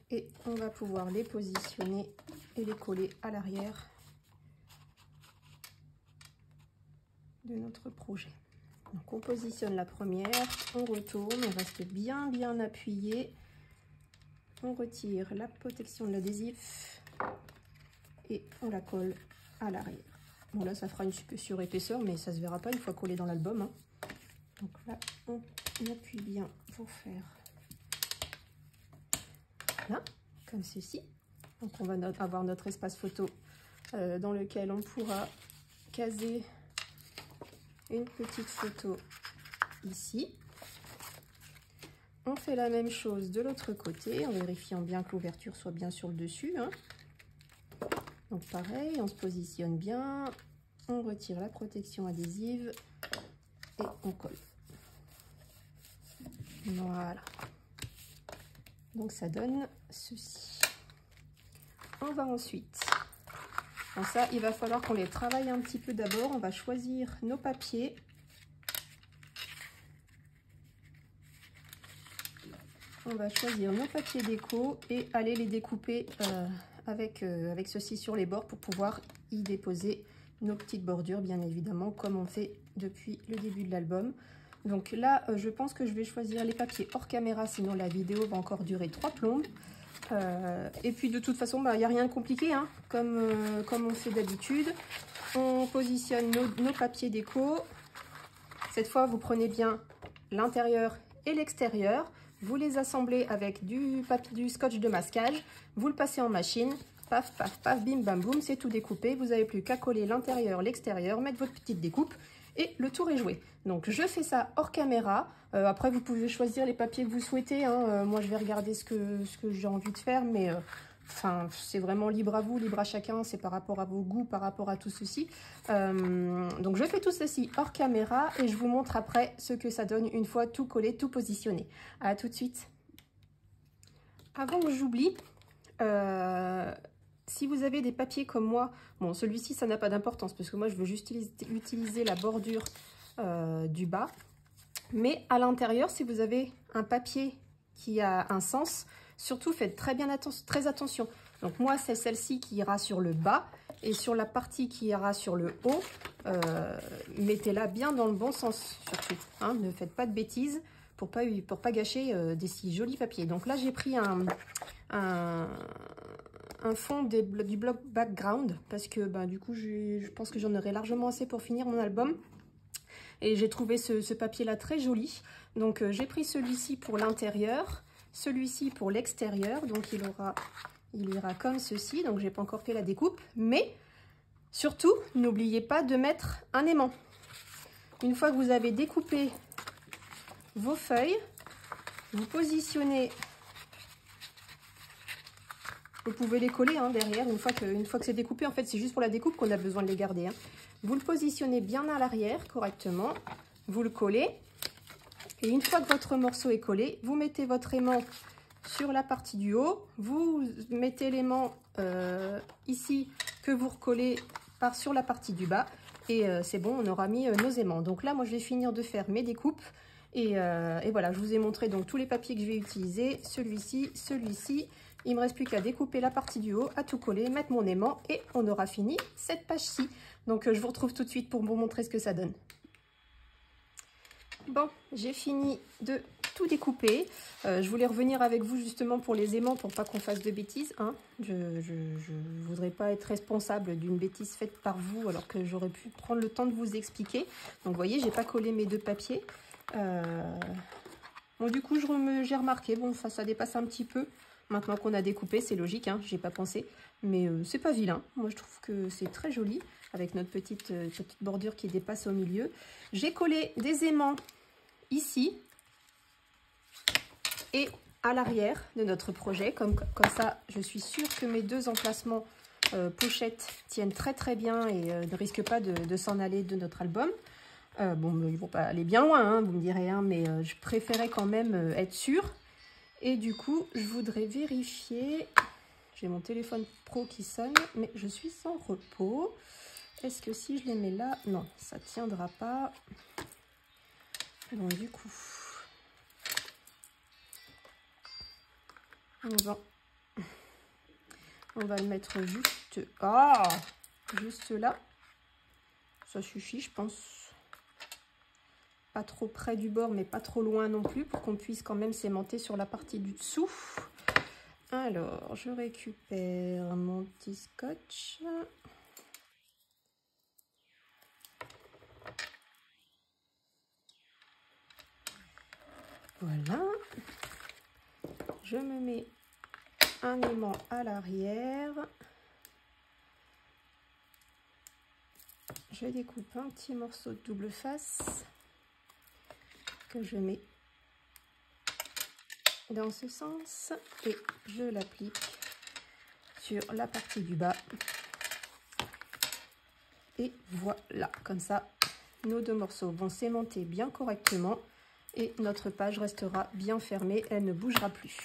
Et on va pouvoir les positionner et les coller à l'arrière de notre projet. Donc on positionne la première, on retourne, on reste bien appuyé. On retire la protection de l'adhésif et on la colle à l'arrière. Bon là ça fera une surépaisseur mais ça se verra pas une fois collé dans l'album. Hein. Donc là on appuie bien pour faire là, comme ceci. Donc on va avoir notre espace photo dans lequel on pourra caser une petite photo ici. On fait la même chose de l'autre côté en vérifiant bien que l'ouverture soit bien sur le dessus. Hein. Donc pareil, on se positionne bien, on retire la protection adhésive et on colle. Voilà. Donc ça donne ceci. On va ensuite, donc ça il va falloir qu'on les travaille un petit peu d'abord. On va choisir nos papiers. On va choisir nos papiers déco et aller les découper avec ceci sur les bords pour pouvoir y déposer nos petites bordures, bien évidemment, comme on fait depuis le début de l'album. Donc là, je pense que je vais choisir les papiers hors caméra, sinon la vidéo va encore durer 3 plombes. Et puis de toute façon, il n'y a rien de compliqué, hein, comme on fait d'habitude. On positionne nos papiers déco. Cette fois, vous prenez bien l'intérieur et l'extérieur. Vous les assemblez avec du scotch de masquage. Vous le passez en machine. Paf, paf, paf, bim, bam, boum, c'est tout découpé. Vous n'avez plus qu'à coller l'intérieur, l'extérieur, mettre votre petite découpe et le tour est joué. Donc je fais ça hors caméra. Après vous pouvez choisir les papiers que vous souhaitez. Hein. Moi je vais regarder ce que j'ai envie de faire, mais Enfin, c'est vraiment libre à vous, libre à chacun, c'est par rapport à vos goûts, par rapport à tout ceci. Donc je fais tout ceci hors caméra et je vous montre après ce que ça donne une fois tout collé, tout positionné. À tout de suite. Avant que j'oublie, si vous avez des papiers comme moi, bon celui-ci ça n'a pas d'importance parce que moi je veux juste utiliser la bordure du bas. Mais à l'intérieur, si vous avez un papier qui a un sens, surtout faites très attention. Donc moi, c'est celle-ci qui ira sur le bas et sur la partie qui ira sur le haut, mettez-la bien dans le bon sens surtout. Hein, ne faites pas de bêtises pour pas gâcher des si jolis papiers. Donc là, j'ai pris un fond du bloc background parce que du coup, je pense que j'en aurai largement assez pour finir mon album. Et j'ai trouvé ce papier-là très joli. Donc j'ai pris celui-ci pour l'intérieur, celui-ci pour l'extérieur. Donc il ira comme ceci. Donc j'ai pas encore fait la découpe. Mais surtout, n'oubliez pas de mettre un aimant. Une fois que vous avez découpé vos feuilles, vous positionnez. Vous pouvez les coller derrière. Une fois que c'est découpé, en fait, c'est juste pour la découpe qu'on a besoin de les garder. Vous le positionnez bien à l'arrière correctement, vous le collez et une fois que votre morceau est collé, vous mettez votre aimant sur la partie du haut, vous mettez l'aimant ici que vous recollez sur la partie du bas et c'est bon, on aura mis nos aimants. Donc là, moi je vais finir de faire mes découpes et voilà, je vous ai montré donc tous les papiers que je vais utiliser, celui-ci, celui-ci. Il me reste plus qu'à découper la partie du haut, à tout coller, mettre mon aimant et on aura fini cette page-ci. Donc je vous retrouve tout de suite pour vous montrer ce que ça donne. Bon, j'ai fini de tout découper. Je voulais revenir avec vous justement pour les aimants pour pas qu'on fasse de bêtises. Hein. Je voudrais pas être responsable d'une bêtise faite par vous alors que j'aurais pu prendre le temps de vous expliquer. Donc vous voyez, j'ai pas collé mes deux papiers. Bon, du coup, j'ai remarqué, bon, ça dépasse un petit peu. Maintenant qu'on a découpé, c'est logique, hein, j'ai pas pensé. Mais c'est pas vilain. Moi, je trouve que c'est très joli avec notre petite bordure qui dépasse au milieu. J'ai collé des aimants ici et à l'arrière de notre projet. Comme ça, je suis sûre que mes deux emplacements pochettes tiennent très très bien et ne risquent pas de s'en aller de notre album. Bon, ils vont pas aller bien loin, hein, vous me direz, hein, mais je préférais quand même être sûre. Et du coup, je voudrais vérifier. J'ai mon téléphone pro qui sonne, mais je suis sans repos. Est-ce que si je les mets là, non, ça tiendra pas. Donc du coup, on va le mettre juste là. Ça suffit, je pense. Pas trop près du bord, mais pas trop loin non plus, pour qu'on puisse quand même s'aimanter sur la partie du dessous. Alors, je récupère mon petit scotch. Voilà. Je me mets un aimant à l'arrière. Je découpe un petit morceau de double face que je mets dans ce sens et je l'applique sur la partie du bas. Et voilà, comme ça, nos deux morceaux vont s'aimanter bien correctement et notre page restera bien fermée, elle ne bougera plus.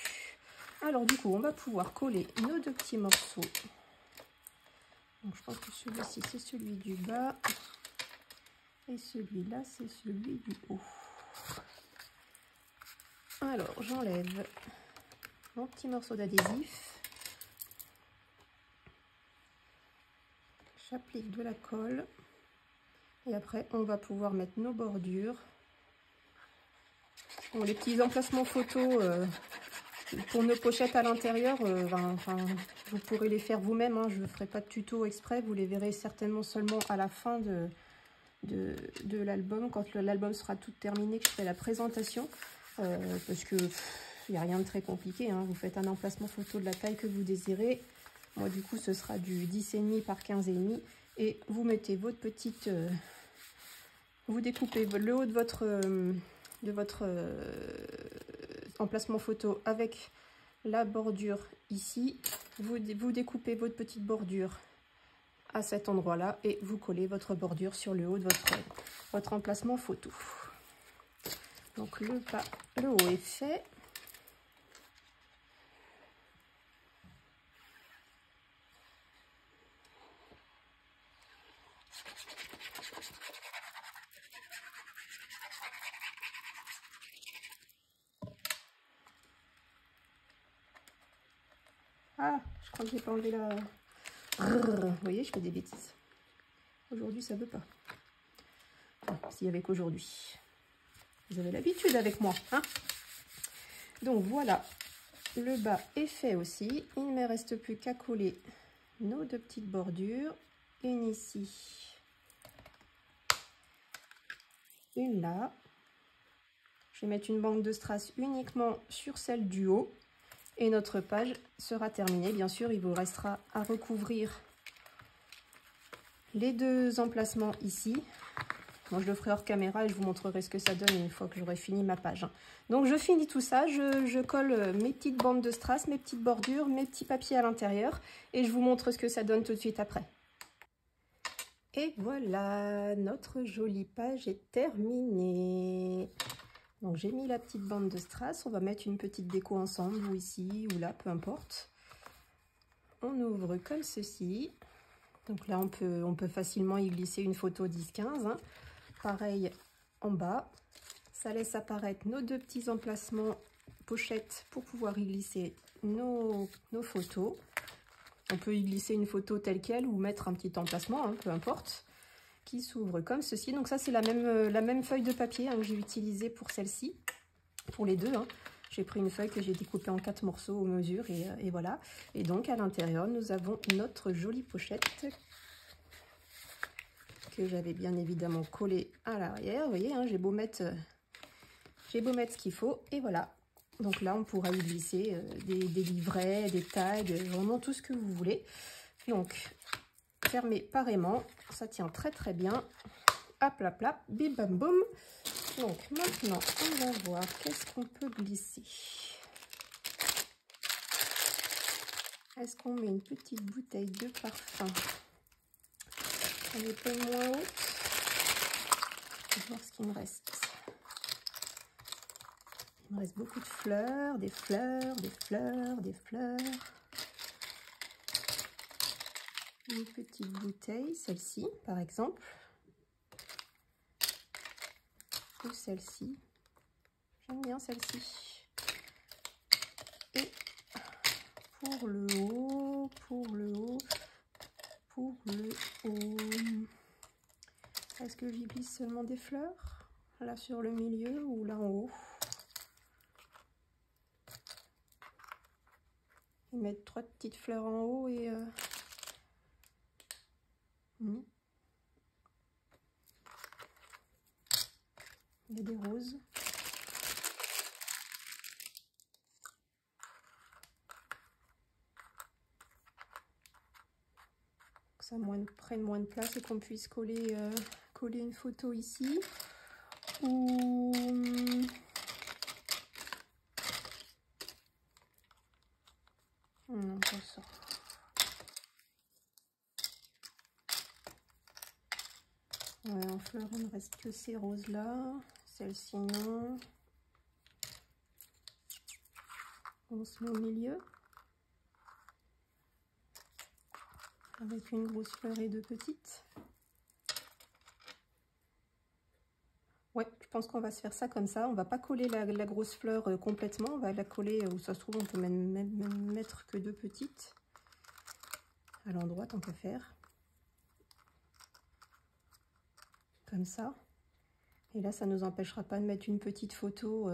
Alors du coup, on va pouvoir coller nos deux petits morceaux. Donc je pense que celui-ci, c'est celui du bas et celui-là, c'est celui du haut. Alors, j'enlève mon petit morceau d'adhésif. J'applique de la colle. Et après, on va pouvoir mettre nos bordures. Bon, les petits emplacements photos pour nos pochettes à l'intérieur, vous pourrez les faire vous-même. Hein, je ne ferai pas de tuto exprès. Vous les verrez certainement seulement à la fin de l'album. Quand l'album sera tout terminé, que je ferai la présentation. Parce que il n'y a rien de très compliqué, hein. Vous faites un emplacement photo de la taille que vous désirez. Moi du coup ce sera du 10,5 par 15,5 et vous mettez votre petite vous découpez le haut de votre emplacement photo avec la bordure ici. Vous découpez votre petite bordure à cet endroit-là et vous collez votre bordure sur le haut de votre emplacement photo. Donc le haut est fait. Ah, je crois que j'ai pas enlevé la... Vous voyez, je fais des bêtises. Aujourd'hui, ça veut pas. S'il y avait qu'aujourd'hui. Vous avez l'habitude avec moi, hein? Donc voilà, le bas est fait aussi. Il ne me reste plus qu'à coller nos deux petites bordures. Une ici, une là. Je vais mettre une bande de strass uniquement sur celle du haut. Et notre page sera terminée. Bien sûr, il vous restera à recouvrir les deux emplacements ici. Moi, je le ferai hors caméra et je vous montrerai ce que ça donne une fois que j'aurai fini ma page. Donc, je finis tout ça. Je colle mes petites bandes de strass, mes petites bordures, mes petits papiers à l'intérieur. Et je vous montre ce que ça donne tout de suite après. Et voilà, notre jolie page est terminée. Donc, j'ai mis la petite bande de strass. On va mettre une petite déco ensemble, ou ici, ou là, peu importe. On ouvre comme ceci. Donc là, on peut facilement y glisser une photo 10-15. Hein. Pareil en bas. Ça laisse apparaître nos deux petits emplacements pochettes pour pouvoir y glisser nos photos. On peut y glisser une photo telle qu'elle ou mettre un petit emplacement, hein, peu importe, qui s'ouvre comme ceci. Donc ça, c'est la même feuille de papier hein, que j'ai utilisée pour celle-ci, pour les deux. Hein. J'ai pris une feuille que j'ai découpée en 4 morceaux aux mesures et voilà. Et donc à l'intérieur, nous avons notre jolie pochette que j'avais bien évidemment collée à l'arrière. Vous voyez, hein, j'ai beau mettre ce qu'il faut et voilà. Donc là, on pourra y glisser des livrets, des tags, vraiment tout ce que vous voulez. Donc, fermé pareillement, ça tient très très bien. Hop, hop, hop, bim bam boum. Donc maintenant, on va voir qu'est-ce qu'on peut glisser. Est-ce qu'on met une petite bouteille de parfum? Elle est un peu moins haute. Je vais voir ce qu'il me reste. Il me reste beaucoup de fleurs, des fleurs, des fleurs, des fleurs. Une petite bouteille, celle-ci par exemple. Ou celle-ci. J'aime bien celle-ci. Et pour le haut, est-ce que j'y glisse seulement des fleurs? Là sur le milieu ou là en haut? Et mettre 3 petites fleurs en haut et... Il y a des roses. Que ça prenne moins de place et qu'on puisse coller une photo ici. Ou... Non, pas ça. Ouais, en fleurs, il ne reste que ces roses-là. Celle-ci, non. On se met au milieu. Avec une grosse fleur et 2 petites. Ouais, je pense qu'on va se faire ça comme ça. On va pas coller la grosse fleur complètement. On va la coller où ça se trouve, on peut même mettre que 2 petites. À l'endroit, tant qu'à faire. Comme ça. Et là, ça ne nous empêchera pas de mettre une petite photo.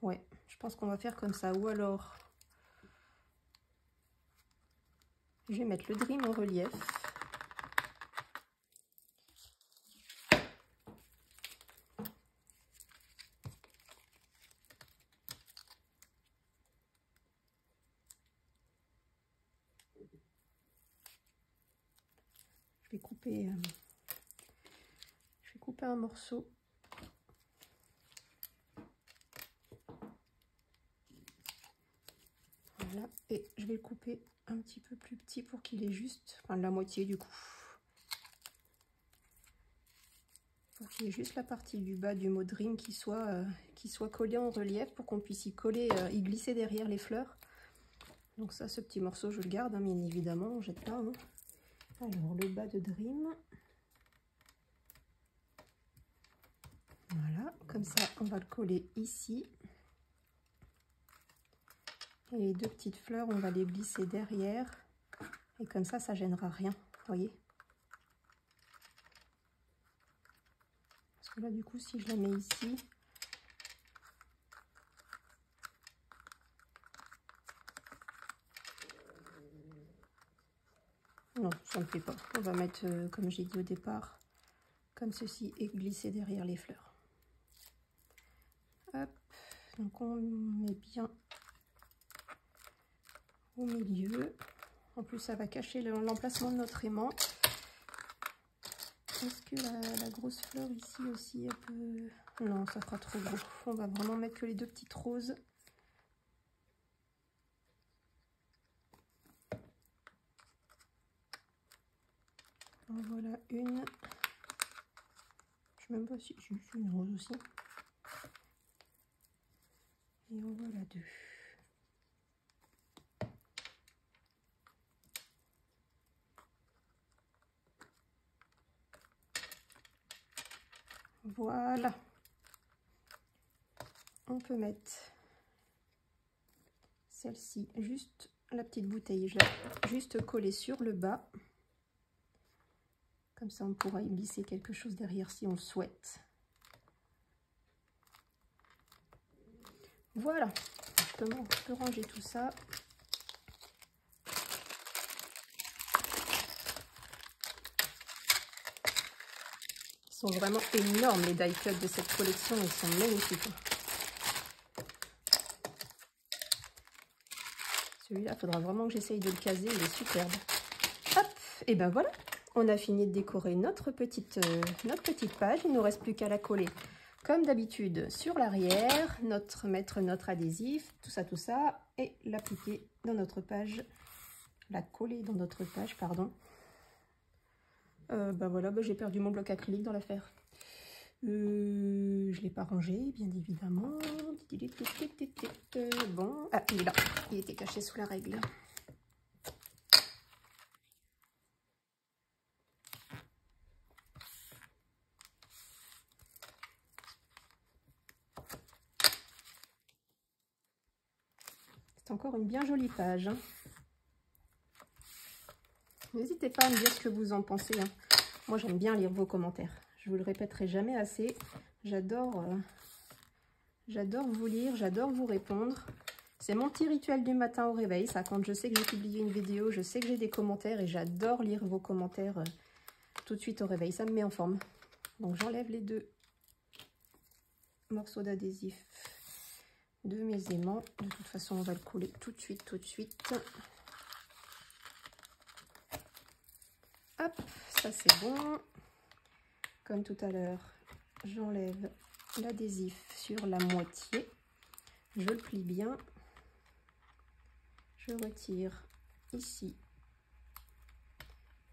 Ouais, je pense qu'on va faire comme ça. Ou alors, je vais mettre le Dream en relief. Je vais couper un morceau. Voilà, et je vais le couper un petit peu plus petit pour qu'il ait juste, enfin la moitié du coup. Pour qu'il y ait juste la partie du bas du mot Dream qui soit collé en relief pour qu'on puisse y coller, y glisser derrière les fleurs. Donc ça, ce petit morceau, je le garde, hein, bien évidemment, on ne jette pas. Hein. Alors, le bas de Dream. Voilà, comme ça, on va le coller ici. Et les deux petites fleurs, on va les glisser derrière. Et comme ça ne gênera rien, vous voyez. Parce que là, du coup, si je la mets ici... Non, ça ne me plaît pas. On va mettre, comme j'ai dit au départ, comme ceci et glisser derrière les fleurs. Hop, donc on met bien au milieu. En plus, ça va cacher l'emplacement de notre aimant. Est-ce que la grosse fleur ici aussi, elle peut... Non, ça fera trop gros. On va vraiment mettre que les deux petites roses. En voilà une. Je sais même pas si j'ai une rose aussi. Et en voilà deux. Voilà. On peut mettre celle-ci, juste la petite bouteille, je l'ai juste collée sur le bas. Comme ça, on pourra y glisser quelque chose derrière si on le souhaite. Voilà. Justement, je peux ranger tout ça. Ils sont vraiment énormes, les die cuts de cette collection. Ils sont magnifiques. Celui-là, il faudra vraiment que j'essaye de le caser. Il est superbe. Hop, et ben voilà. On a fini de décorer notre petite page. Il ne nous reste plus qu'à la coller comme d'habitude sur l'arrière, mettre notre adhésif, tout ça, et l'appliquer dans notre page, la coller dans notre page, pardon. Voilà, j'ai perdu mon bloc acrylique dans l'affaire. Je ne l'ai pas rangé, bien évidemment. Bon, ah, il est là, il était caché sous la règle. C'est encore une bien jolie page. Hein. N'hésitez pas à me dire ce que vous en pensez. Hein. Moi, j'aime bien lire vos commentaires. Je vous le répéterai jamais assez. J'adore vous lire, j'adore vous répondre. C'est mon petit rituel du matin au réveil. Ça, quand je sais que j'ai publié une vidéo, je sais que j'ai des commentaires et j'adore lire vos commentaires tout de suite au réveil. Ça me met en forme. Donc, j'enlève les deux morceaux d'adhésif de mes aimants. De toute façon, on va le coller tout de suite. Hop, ça c'est bon. Comme tout à l'heure, j'enlève l'adhésif sur la moitié. Je le plie bien. Je retire ici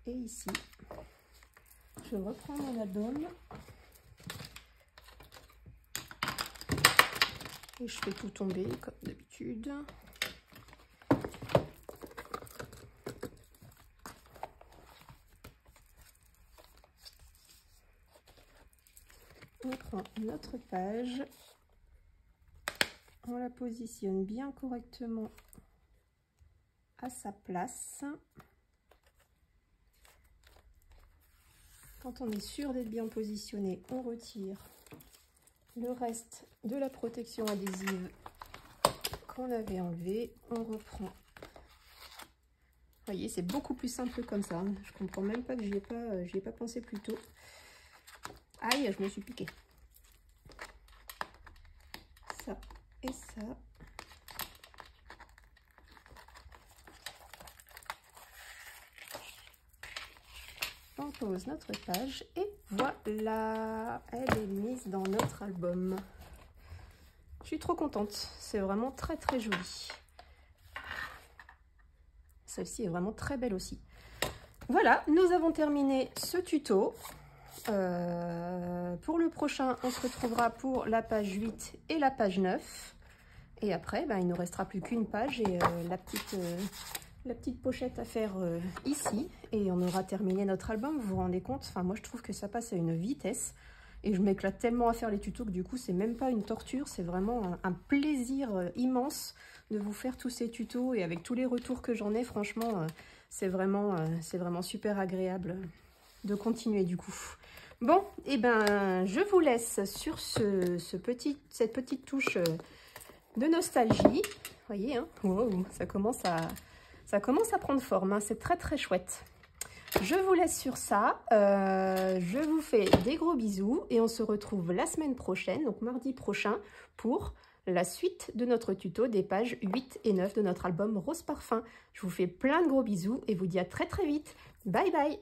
et ici. Je reprends mon album. Et je fais tout tomber comme d'habitude. On prend notre page, on la positionne bien correctement à sa place. Quand on est sûr d'être bien positionné, on retire le reste de la protection adhésive qu'on avait enlevé. On reprend. Vous voyez, c'est beaucoup plus simple comme ça. Je comprends même pas que j'y ai pas pensé plus tôt. Aïe, je me suis piqué. Ça et ça. On pose notre page et voilà, elle est mise dans notre album. Je suis trop contente, c'est vraiment très joli. Celle-ci est vraiment très belle aussi. Voilà, nous avons terminé ce tuto. Pour le prochain, on se retrouvera pour la page 8 et la page 9. Et après, il ne nous restera plus qu'une page et la petite pochette à faire ici. Et on aura terminé notre album, vous vous rendez compte? Enfin, moi, je trouve que ça passe à une vitesse. Et je m'éclate tellement à faire les tutos que du coup, c'est même pas une torture. C'est vraiment un plaisir immense de vous faire tous ces tutos. Et avec tous les retours que j'en ai, franchement, c'est vraiment super agréable de continuer du coup. Bon, et ben, je vous laisse sur cette petite touche de nostalgie. Vous voyez, hein, wow, ça commence à prendre forme, hein, c'est très très chouette. Je vous laisse sur ça, je vous fais des gros bisous et on se retrouve la semaine prochaine, donc mardi prochain, pour la suite de notre tuto des pages 8 et 9 de notre album Rose Parfum. Je vous fais plein de gros bisous et vous dis à très très vite. Bye bye!